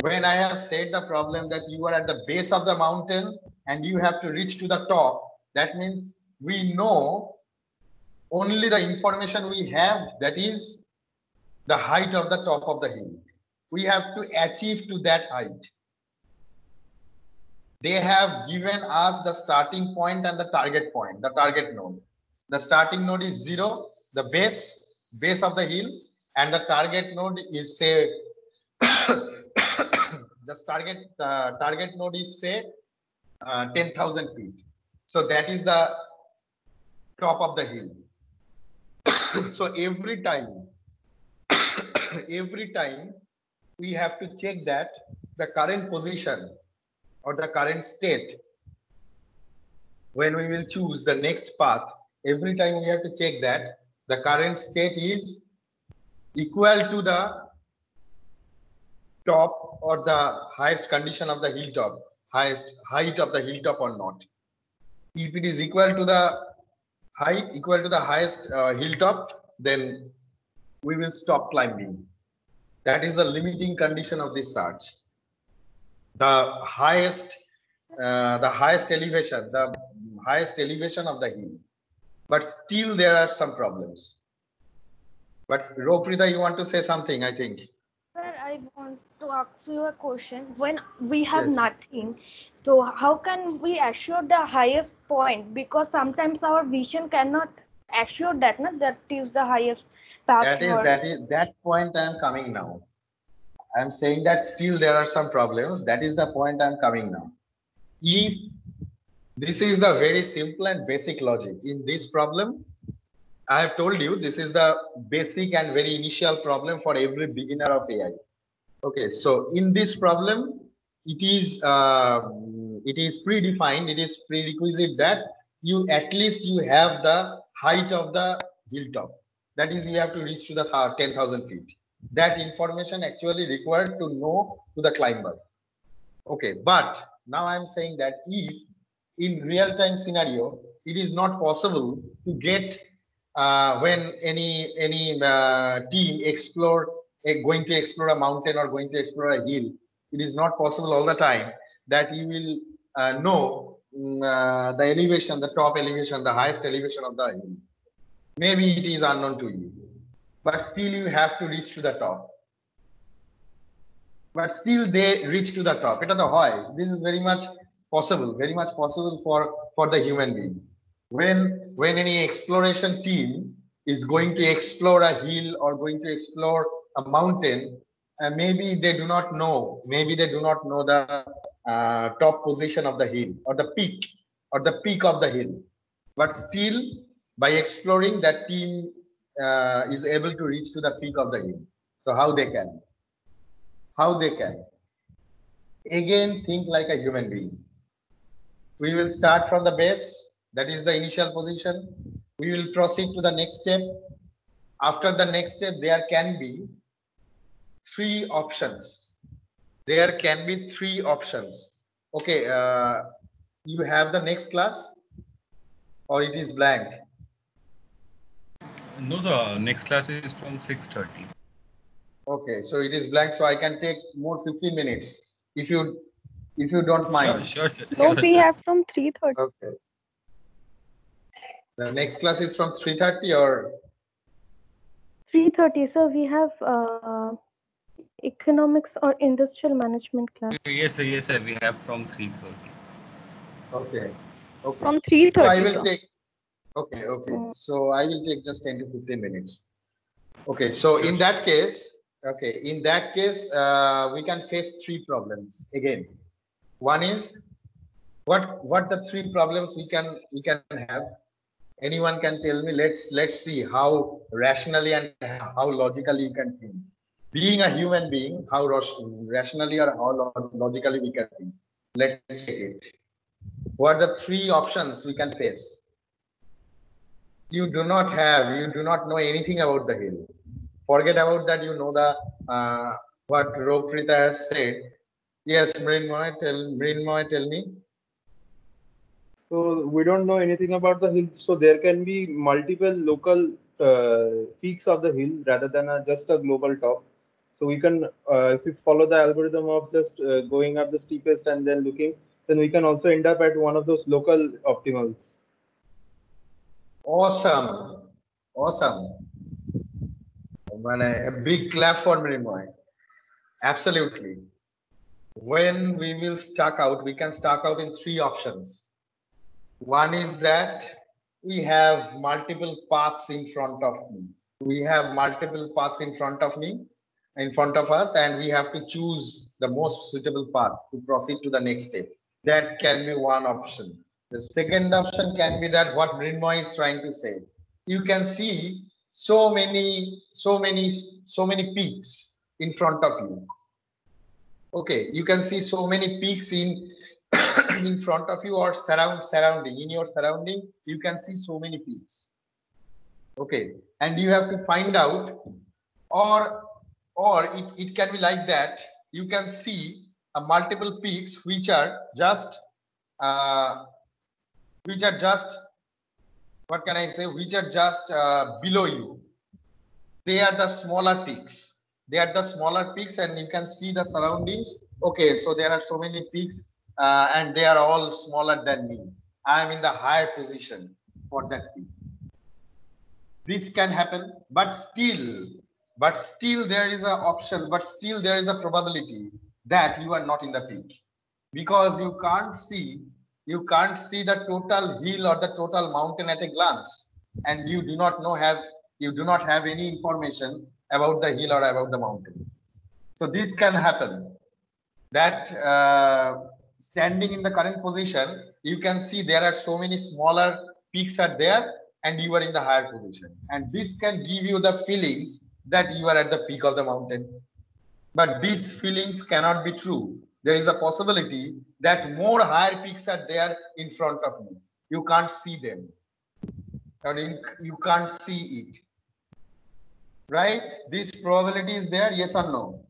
when I have said the problem that you are at the base of the mountain and you have to reach to the top, that means we know only the information we have, that is the height of the top of the hill. We have to achieve to that height. They have given us the starting point and the target point, the target node. The starting node is 0, the base of the hill, and the target node is say the target node is say 10,000 feet. So that is the top of the hill. So every time we have to check that the current position or the current state when we will choose the next path. Every time we have to check that the current state is equal to the top or the highest condition of the hilltop, highest height of the hilltop or not. If it is equal to the height, equal to the highest hilltop, then we will stop climbing. That is the limiting condition of this search. The highest elevation of the hill. But still there are some problems. But Roprita, you want to say something, I think. Sir, I want to ask you a question. When we have Yes. nothing, so how can we assure the highest point? Because sometimes our vision cannot assure that, that is the highest path. That point I am coming now. I am saying that still there are some problems. That is the point I am coming now. If this is the very simple and basic logic in this problem, I have told you this is the basic and very initial problem for every beginner of AI. Okay, so in this problem, it is predefined. It is prerequisite that you at least you have the height of the hilltop. That is, you have to reach to the 10,000 feet. That information actually required to know to the climber. Okay, but now I'm saying that if in real-time scenario it is not possible to get when any team going to explore a mountain or going to explore a hill, it is not possible all the time that you will know the elevation, the top elevation, the highest elevation of the hill. Maybe it is unknown to you, but still you have to reach to the top. But still they reach to the top. Eta to hoy. This is very much possible for the human being. When any exploration team is going to explore a hill or going to explore a mountain, maybe they do not know the top position of the hill or the peak of the hill, but still by exploring, that team is able to reach to the peak of the hill. So how they can again think like a human being. We will start from the base, that is the initial position. We will proceed to the next step. After the next step, there can be three options. Okay, you have the next class or it is blank? No, sir. Next class is from 6:30. Okay, so it is blank, so I can take more 15 minutes if you don't mind. Sure, sir. No, Sure, we sir. have from 3:30. Okay. The next class is from 3:30 or 3:30, sir. We have economics or industrial management class. Yes, sir. Yes, sir. We have from 3:30. okay. From So I 3:30, will sir. take So I will take just 10 to 15 minutes. Okay, so in that case, we can face three problems again. One is what the three problems we can have. Anyone can tell me? Let's see how rationally and how logically you can think. Being a human being, how rationally or how logically we can think. Let's check it. What are the three options we can face? You do not know anything about the hill. Forget about that. You know the what Rokrita has said. Yes, Mrinmoy, tell me. So we don't know anything about the hill. So there can be multiple local peaks of the hill rather than just a global top. So we can, if we follow the algorithm of just going up the steepest and then looking, then we can also end up at one of those local optimals. Awesome. A big clap for Mrinmoy. Absolutely. When we will stack out, we can stack out in three options. One is that we have multiple paths in front of me. In front of us, and we have to choose the most suitable path to proceed to the next step. That can be one option. The second option can be that what Mrinmoy is trying to say. You can see so many peaks in front of you. Okay, you can see so many peaks in in front of you or surrounding. In your surrounding, you can see so many peaks. Okay, and you have to find out, or it can be like that. You can see multiple peaks which are just what can I say? Which are just below you. They are the smaller peaks. And you can see the surroundings. Okay, so there are so many peaks and they are all smaller than me. I am in the higher position for that peak. This can happen, but still there is an option, but still there is a probability that you are not in the peak, because you can't see the total hill or the total mountain at a glance, and you do not have any information about the hill or about the mountain. So this can happen, that standing in the current position, you can see there are so many smaller peaks are there and you are in the higher position, and this can give you the feelings that you are at the peak of the mountain. But these feelings cannot be true. There is a possibility that more higher peaks are there in front of you. You can't see them, or you can't see it, right? This probability is there, yes or no?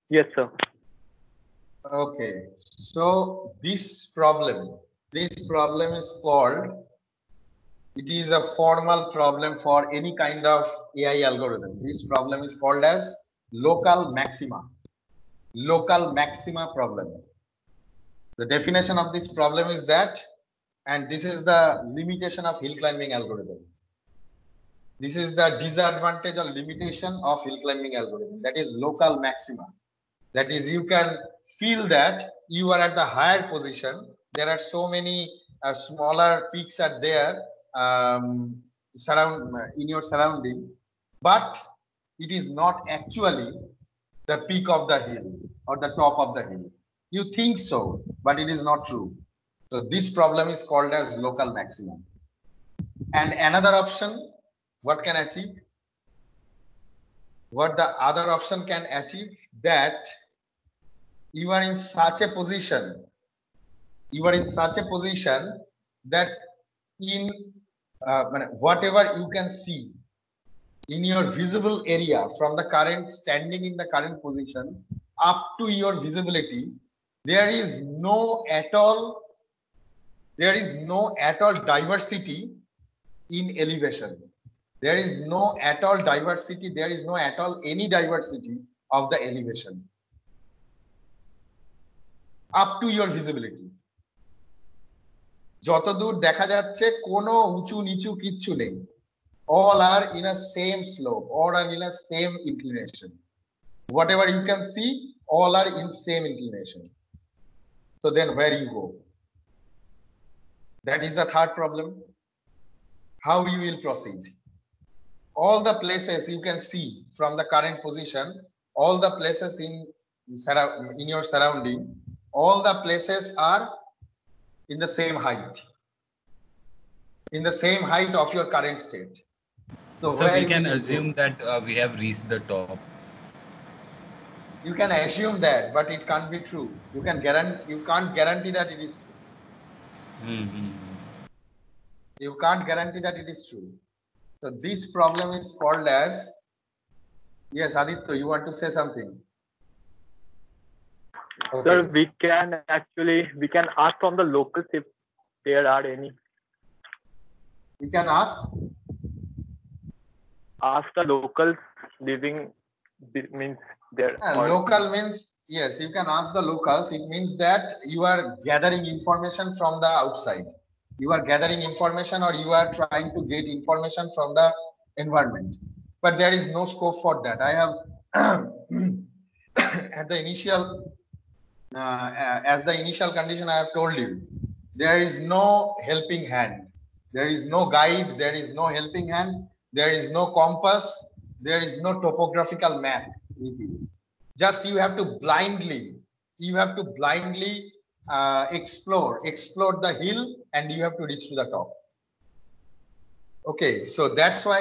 Yes, sir. Okay, so this problem is called, it is a formal problem for any kind of AI algorithm. This problem is called as local maxima problem. The definition of this problem is that And this is the limitation of hill climbing algorithm. This is the disadvantage or limitation of hill climbing algorithm. That is local maxima. That is, you can feel that you are at the higher position. There are so many smaller peaks are there in your surrounding, but it is not actually the peak of the hill or the top of the hill. You think so, but it is not true. So this problem is called as local maximum. And another option, what can achieve? What the other option can achieve, that you are in such a position, that in whatever you can see in your visible area from the current standing in the current position up to your visibility, there is no at all diversity in elevation. There is no at all diversity, there is no at all any diversity of the elevation up to your visibility. যতদূর দেখা যাচ্ছে কোনো উঁচু নিচু কিচ্ছু নেই. All are in a same slope, all are in a same inclination. Whatever you can see, all are in same inclination. So then where you go? That is the third problem. How you will proceed? All the places you can see from the current position, all the places in your surrounding, all the places are in the same height, of your current state. So where we can assume that we have reached the top. You can assume that, but it can't be true. You can't guarantee that it is true. You can't guarantee that it is true. So this problem is called as, yes, Aditya, you want to say something? Okay. Sir, we can ask from the locals if there are any. You can ask the locals living, means there. Local means, yes, you can ask the locals. It means that you are gathering information from the outside. You are gathering information, or you are trying to get information from the environment. But there is no scope for that. I have at the initial as the initial condition I have told you, there is no helping hand. There is no guide, there is no helping hand, there is no compass, there is no topographical map with you. Just you have to blindly explore the hill, and you have to reach to the top. Okay, so that's why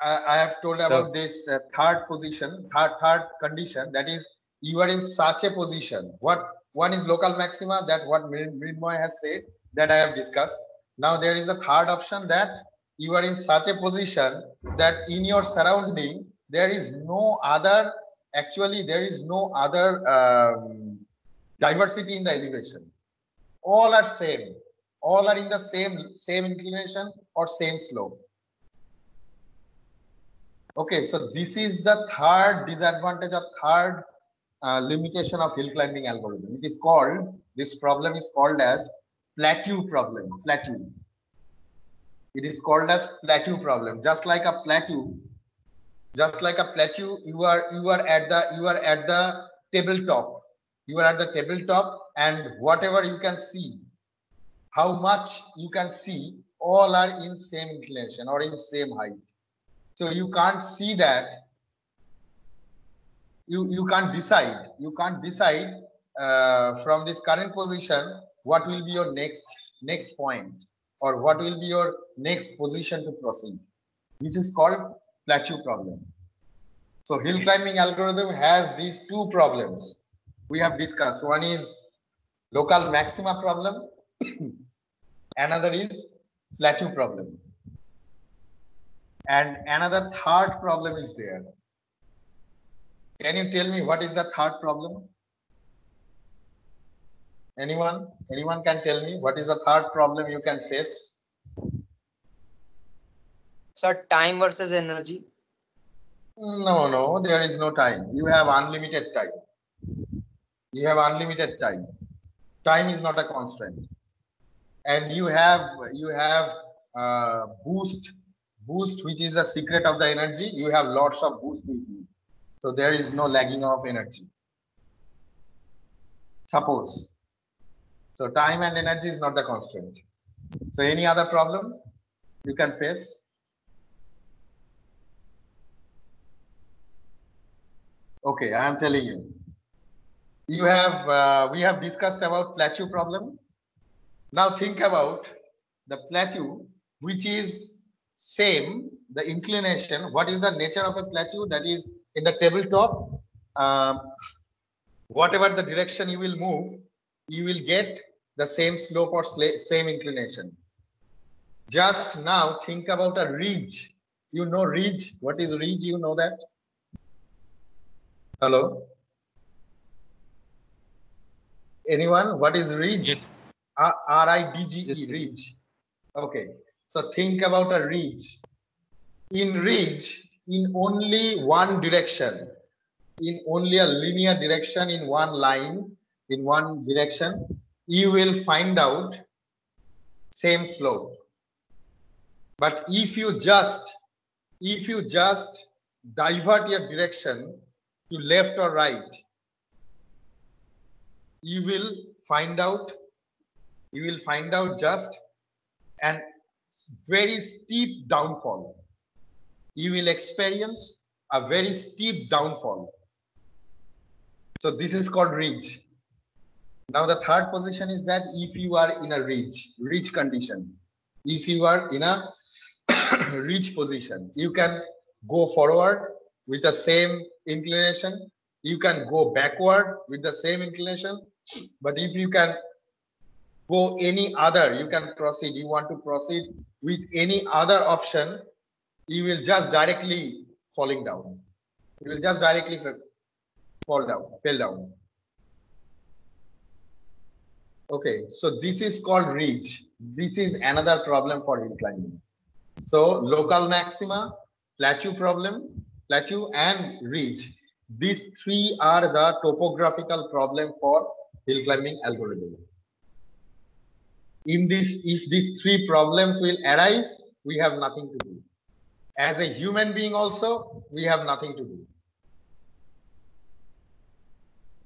I have told about this third condition, that is, you are in such a position. One is local maxima, that what Mridmoy has said, that I have discussed. Now there is a third option, that you are in such a position that in your surrounding there is no other diversity in the elevation. All are same. All are in the same inclination or same slope. Okay, so this is the third disadvantage or third limitation of hill climbing algorithm. This problem is called as plateau problem. It is called as plateau problem. Just like a plateau, you are at the tabletop. You are at the tabletop, and whatever you can see, how much you can see, all are in same inclination or in same height. So you can't see that. You can't decide from this current position what will be your next point, or what will be your next position to proceed. This is called plateau problem. So hill climbing algorithm has these two problems we have discussed. One is local maxima problem, another is plateau problem, and another third problem is there. Can you tell me what is the third problem? Anyone can tell me what is the third problem you can face? Sir, time versus energy. No, there is no time. You have unlimited time. Time is not a constraint. and you have boost, which is the secret of the energy. You have lots of boost with you, so there is no lagging of energy. Suppose, so time and energy is not the constraint. So any other problem you can face? Okay, I am telling you. You have we have discussed about plateau problem. Now think about the plateau, which is same the inclination. What is the nature of a plateau? That is in the tabletop. Whatever the direction you will move, you will get the same slope or same inclination. Just now think about a ridge. You know ridge? What is ridge? You know that? Hello? Anyone? What is ridge? Yes. R-I-D-G-E, ridge. Okay. So think about a ridge. In ridge, in only one direction, in only a linear direction, in one line, in one direction, you will find out same slope. But if you just divert your direction to left or right, you will find out just an very steep downfall. You will experience a very steep downfall. So this is called ridge. Now the third position is that if you are in a ridge condition, if you are in a ridge position, you can go forward with the same inclination, you can go backward with the same inclination, but if you can go any other, you can proceed, you want to proceed with any other option, you will just directly falling down. You will just directly fall down. Okay, so this is called ridge. This is another problem for hill climbing. So local maxima, plateau problem, plateau and ridge. These three are the topographical problem for hill climbing algorithm. In this, if these three problems will arise, we have nothing to do. As a human being also, we have nothing to do.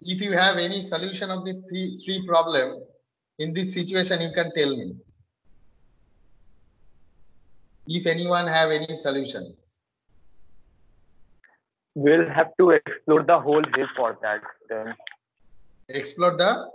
If you have any solution of these three problems in this situation, you can tell me. If anyone have any solution. We'll have to explore the whole hill for that then. Explore the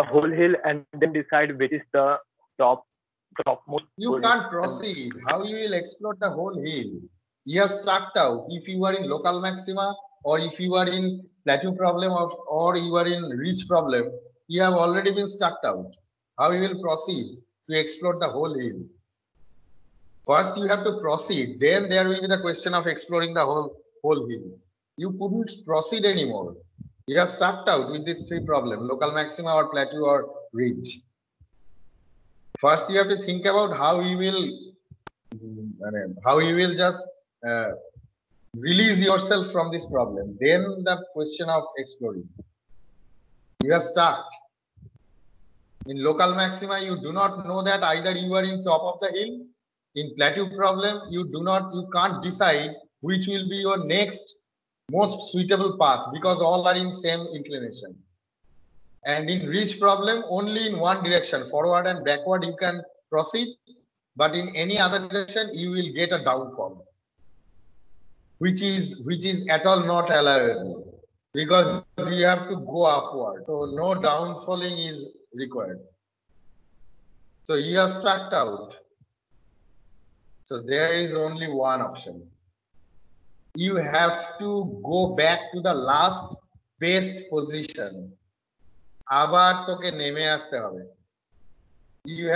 whole hill and then decide which is the topmost. You can't proceed. How you will explore the whole hill? You have struck out. If you are in local maxima or if you are in plateau problem or you are in ridge problem, you have already been struck out. How you will proceed to explore the whole hill? First, you have to proceed. Then there will be the question of exploring the whole hill. You couldn't proceed anymore. You have struck out with these three problems: local maxima or plateau or ridge. First, you have to think about how you will just release yourself from this problem. Then the question of exploring. You have started. In local maxima, you do not know that either you are in top of the hill. In plateau problem, you can't decide which will be your next most suitable path because all are in same inclination. And in ridge problem, only in one direction, forward and backward, you can proceed. But in any other direction, you will get a downfall, which is at all not allowable because you have to go upward. So no downfalling is required. So you have struck out. So there is only one option. You have to go back to the last best position. আবার তোকে নেমে আসতে হবে. You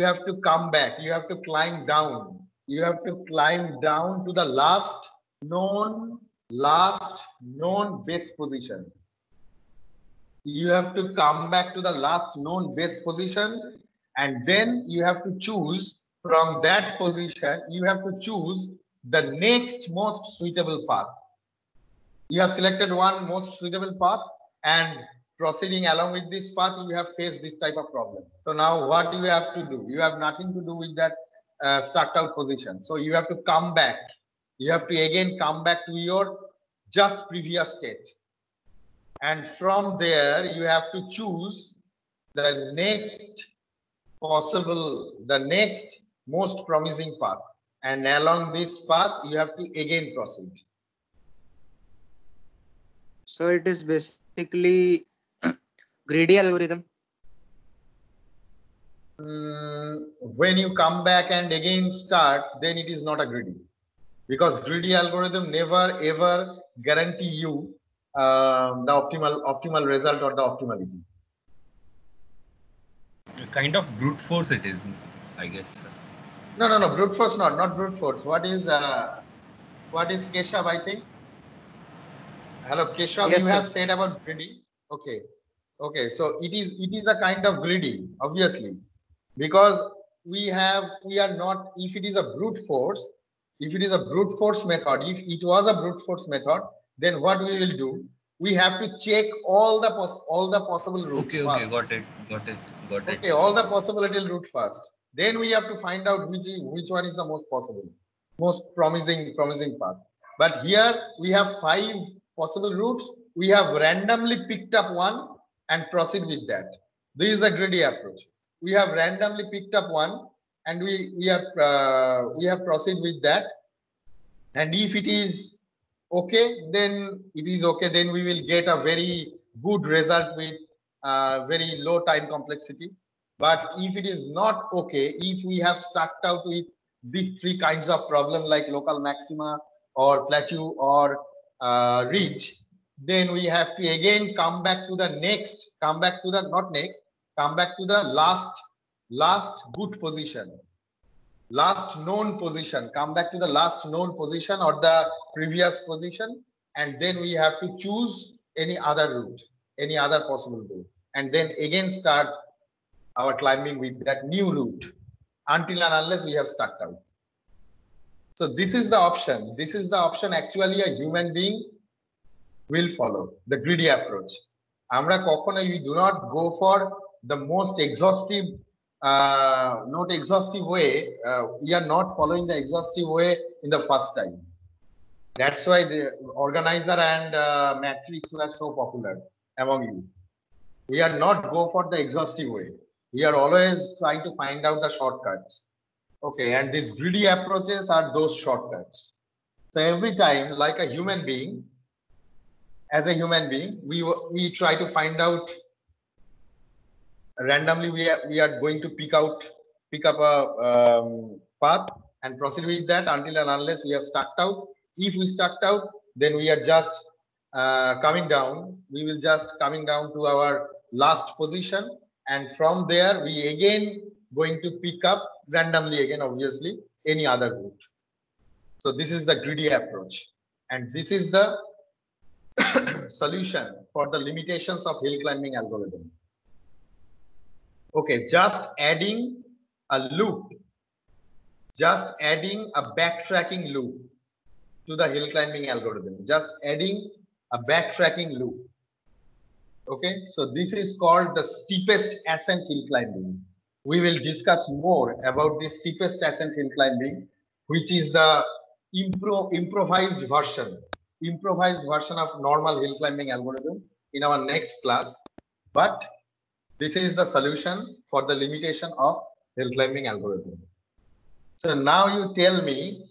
have to come back. You have to climb down. You have to climb down to the last known best position. You have to come back to the last known best position, and then you have to choose from that position. You have to choose the next most suitable path. You have selected one most suitable path, and proceeding along with this path, you have faced this type of problem. So now what you have to do? You have nothing to do with that stuck out position. So you have to come back. You have to again come back to your just previous state. And from there, you have to choose the next possible, the next most promising path. And along this path, you have to again proceed. So it is basically greedy algorithm. When you come back and again start, then it is not a greedy, because greedy algorithm never ever guarantee you the optimal result or the optimality. Kind of brute force it is, I guess. No, brute force not brute force. What is Keshav, I think? Hello, Keshav, Yes, you sir. have said about greedy. Okay, so it is a kind of greedy, obviously, because we are not, if it is a brute force, if it is a brute force method, if it was a brute force method, then what we will do, we have to check all the possible routes Okay, first. got it. Okay, all the possibility route first. Then we have to find out which one is the most possible, most promising path. But here we have 5 possible routes. We have randomly picked up one and proceed with that. This is a greedy approach. We have randomly picked up one and we have proceed with that. And if it is okay, then it is okay. Then we will get a very good result with very low time complexity. But if it is not okay, if we have stuck out with these 3 kinds of problem like local maxima or plateau or ridge, then we have to again come back to the last good position, last known position, come back to the last known position or the previous position, and then we have to choose any other route, any other possible route, and then again start our climbing with that new route until and unless we have stuck out. So this is the option. This is the option actually a human being will follow, the greedy approach. Amra kokhonoi we do not go for the most exhaustive, not exhaustive way. We are not following the exhaustive way in the first time. That's why the organizer and matrix were so popular among you. We are not go for the exhaustive way. We are always trying to find out the shortcuts. Okay, and these greedy approaches are those shortcuts. So every time, like a human being, as a human being, we try to find out randomly. We are going to pick up a path and proceed with that until and unless we have stuck out. If we stuck out, then we are just coming down. We will just coming down to our last position, and from there we again going to pick up randomly again, obviously, any other route. So this is the greedy approach, and this is the solution for the limitations of hill climbing algorithm. Okay, just adding a loop, just adding a backtracking loop to the hill climbing algorithm, just adding a backtracking loop. Okay, so this is called the steepest ascent hill climbing. We will discuss more about this steepest ascent hill climbing, which is the improvised version of normal hill climbing algorithm in our next class. But this is the solution for the limitation of hill climbing algorithm. So now you tell me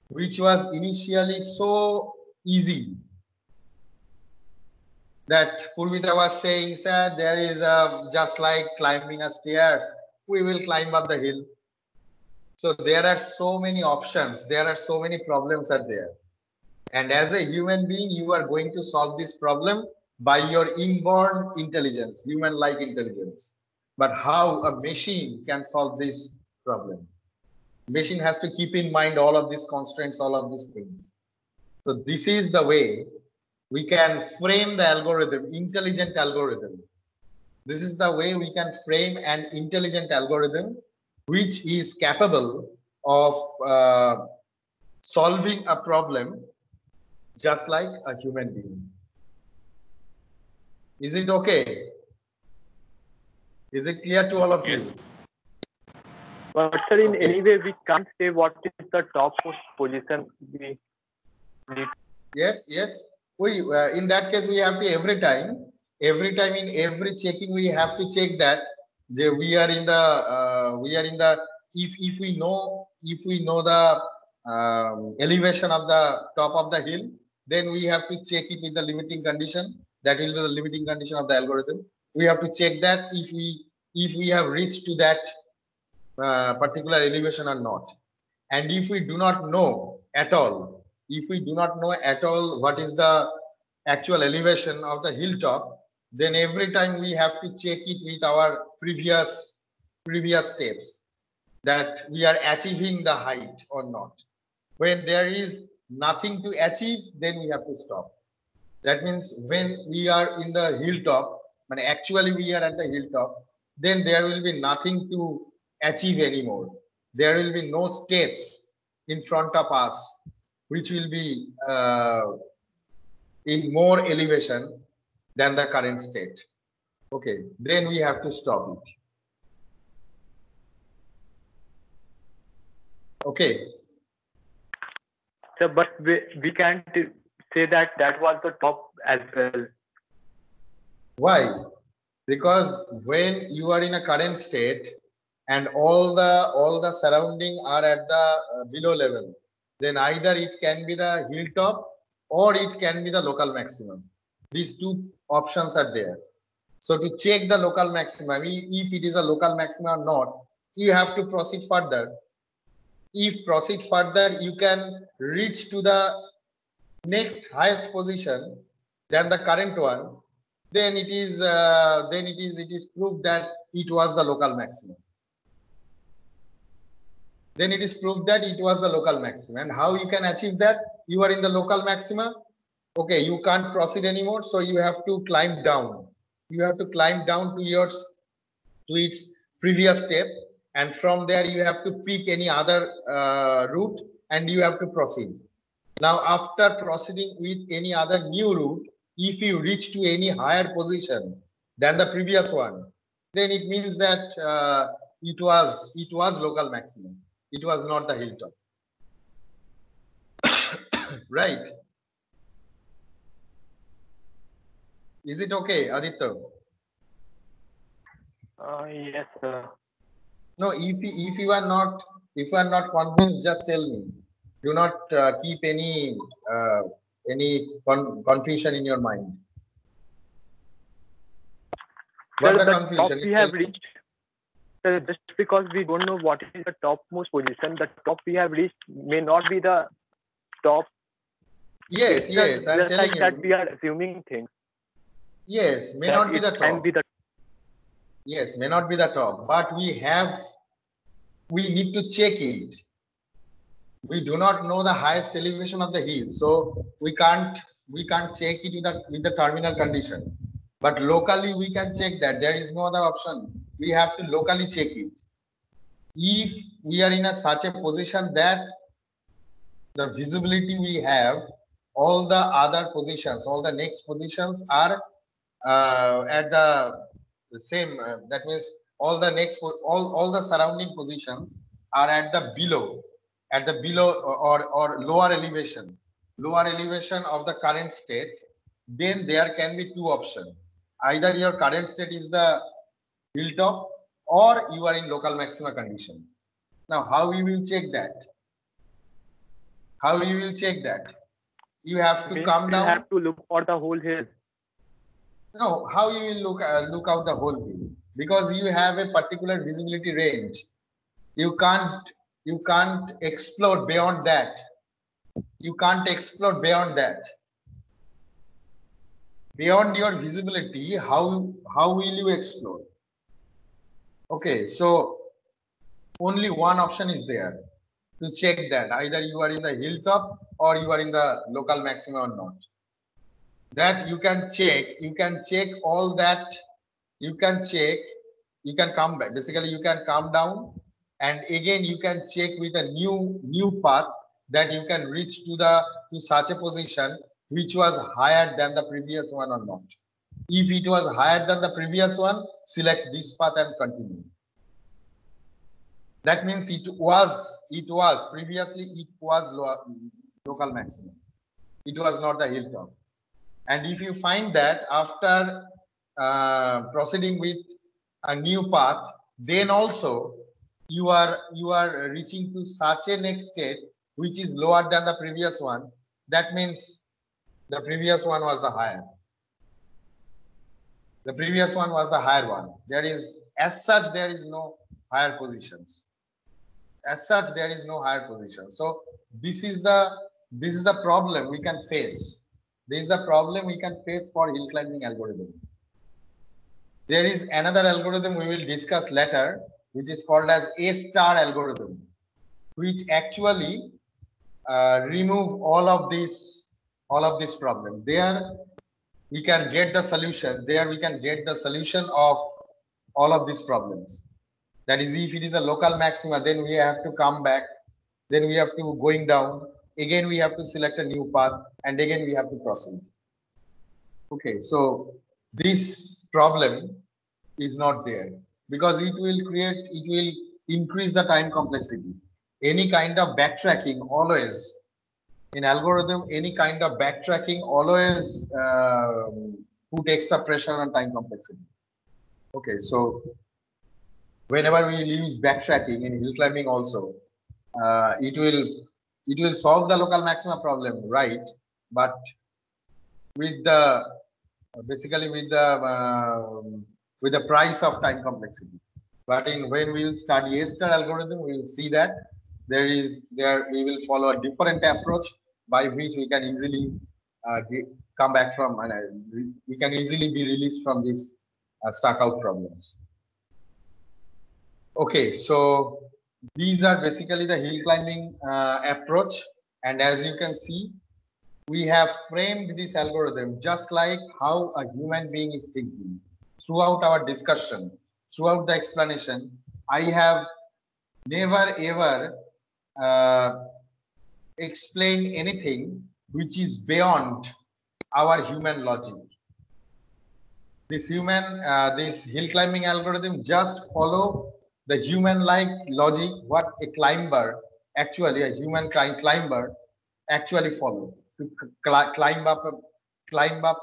which was initially so easy, that Purvita was saying, sir, there is just like climbing a stairs, we will climb up the hill. So there are so many options, there are so many problems are there. And as a human being, you are going to solve this problem by your inborn intelligence, human-like intelligence. But how a machine can solve this problem? Machine has to keep in mind all of these constraints, all of these things. So this is the way we can frame the algorithm, intelligent algorithm. This is the way we can frame an intelligent algorithm which is capable of solving a problem just like a human being. Is it okay? Is it clear to all of you? Yes. But sir, in Okay. any way, we can't say what is the topmost position we need. Yes, yes. We in that case we have to every time in every checking we have to check that we are in the if we know the elevation of the top of the hill, then we have to check it with the limiting condition. That will be the limiting condition of the algorithm. We have to check that if we have reached to that particular elevation or not. And if we do not know at all, if we do not know at all what is the actual elevation of the hilltop, then every time we have to check it with our previous steps that we are achieving the height or not. When there is nothing to achieve, then we have to stop. That means when we are in the hilltop, but actually we are at the hilltop, then there will be nothing to achieve anymore. There will be no steps in front of us, which will be in more elevation than the current state. Okay, then we have to stop it. Okay. Sir, but we can't say that that was the top as well. Why? Because when you are in a current state and all the surrounding are at the below level, then either it can be the hilltop or it can be the local maximum. These two options are there. So to check the local maximum, if it is a local maximum or not, you have to proceed further. If proceed further, you can reach to the next highest position than the current one, then it is proved that it was the local maximum. Then it is proved that it was the local maximum. And how you can achieve that? You are in the local maxima. Okay, you can't proceed anymore, so you have to climb down. You have to climb down to its previous step, and from there you have to pick any other route and you have to proceed. Now, after proceeding with any other new route, if you reach to any higher position than the previous one, then it means that it was local maximum. It was not the hilltop. Right? Is it okay, Aditya? Yes, sir. No, if you are not convinced, just tell me. Do not keep any confusion in your mind. What Sir, the the confusion? top we have reached. Sir, just because we don't know what is the topmost position, the top we have reached may not be the top. Yes, yes, I'm just telling like that you. we are assuming things. Yes, may that not be it the can top. be the Yes, may not be the top, but we need to check it. We do not know the highest elevation of the hill, so we can't check it with the terminal condition. But locally we can check that. There is no other option. We have to locally check it. If we are in such a position that the visibility we have, all the other positions, all the next positions are at the same. That means all the surrounding positions are at the below or lower elevation of the current state. Then there can be two options. Either your current state is the hilltop or you are in local maxima condition. Now, how we will check that? How you will check that? You have to come we down. have to look for the whole hill. No, how you will look out the whole hill? Because you have a particular visibility range. You can't explore beyond that. You can't explore beyond that. Beyond your visibility, how will you explore? Okay, so only one option is there to check that either you are in the hilltop or you are in the local maxima or not. That you can check all that. You can come back. Basically, you can come down and again you can check with a new path that you can reach to such a position which was higher than the previous one or not. If it was higher than the previous one, select this path and continue. That means previously it was local maximum. It was not the hilltop. And if you find that after proceeding with a new path, then also you are reaching to such a next state which is lower than the previous one. That means the previous one was the higher. The previous one was the higher one. There is, as such, there is no higher positions. As such, there is no higher position. So this is the problem we can face. This is the problem we can face for hill climbing algorithm. There is another algorithm we will discuss later, which is called as A-star algorithm, which actually remove all of this problem. There we can get the solution. There we can get the solution of all of these problems. That is, if it is a local maxima, then we have to come back. Then we have to going down. Again, we have to select a new path, and again we have to proceed. Okay, so this problem is not there because it will increase the time complexity. Any kind of backtracking always in algorithm, any kind of backtracking always put extra pressure on time complexity. Okay, so whenever we use backtracking in hill climbing also, it will solve the local maxima problem, right? But with the basically with the price of time complexity. But when we will study A-star algorithm, we will see that we will follow a different approach by which we can easily come back from, and we can easily be released from these stuck out problems. Okay, so these are basically the hill climbing approach, and as you can see, we have framed this algorithm just like how a human being is thinking. Throughout our discussion, throughout the explanation, I have never ever explained anything which is beyond our human logic. This hill climbing algorithm just follow the human-like logic what a climber, actually a human climber, actually follow to climb up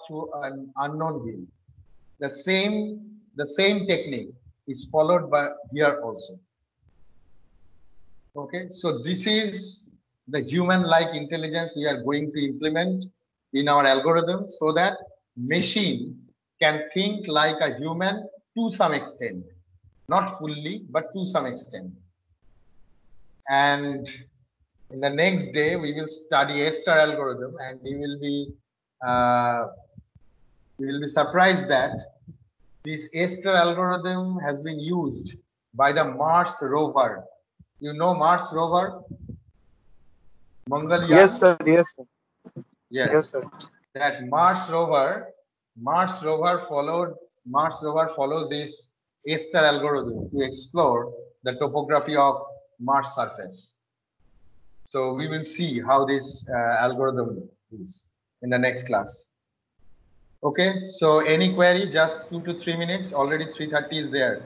through an unknown hill. The same technique is followed by here also. Okay, so this is the human-like intelligence we are going to implement in our algorithm so that machine can think like a human to some extent, not fully, but to some extent. And in the next day, we will study A-star algorithm, and we will be surprised that this A-star algorithm has been used by the Mars rover. You know Mars rover? Mangalyaan? Yes, sir. Yes, sir. Yes. Yes, sir. That Mars rover follows this A-star algorithm to explore the topography of Mars surface. So we will see how this algorithm is in the next class. Okay, so any query, just 2 to 3 minutes, already 3:30 is there.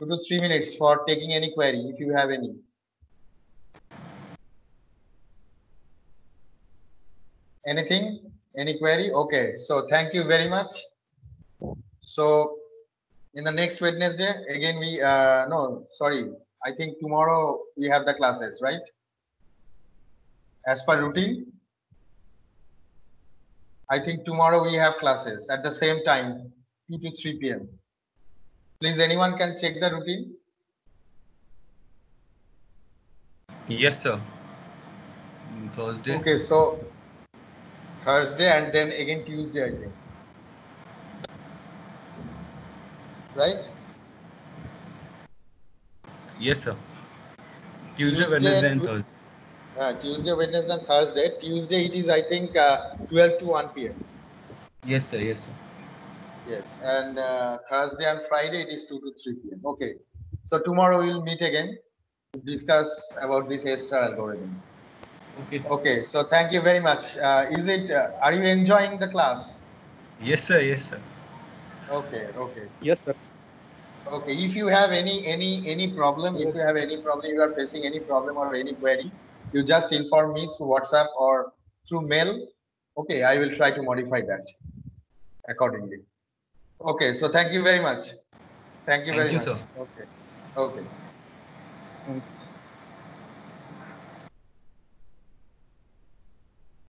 2 to 3 minutes for taking any query if you have any. Anything? Any query? Okay, so thank you very much. So in the next Wednesday, again I think tomorrow we have the classes, right? As per routine, I think tomorrow we have classes at the same time, 2 to 3 p.m. Please, anyone can check the routine? Yes, sir. Thursday. Okay, so Thursday and then again Tuesday, I think. Right? Yes, sir. Tuesday, Wednesday, and Thursday. Tuesday, Wednesday, and Thursday. Tuesday, it is, I think, 12 to 1 p.m. Yes, sir. Yes, sir. Yes, and Thursday and Friday, it is 2 to 3 p.m. Okay, so tomorrow we will meet again to discuss about this A-star algorithm. Okay, sir. Okay, so thank you very much. Are you enjoying the class? Yes, sir. Yes, sir. Okay, okay. Yes, sir. Okay, if you have any problem, if you have any problem, you are facing any problem or any query, you just inform me through WhatsApp or through mail. Okay, I will try to modify that accordingly. Okay, so thank you very much. Thank you Thank very you, much. sir. Okay. Okay. Thank you.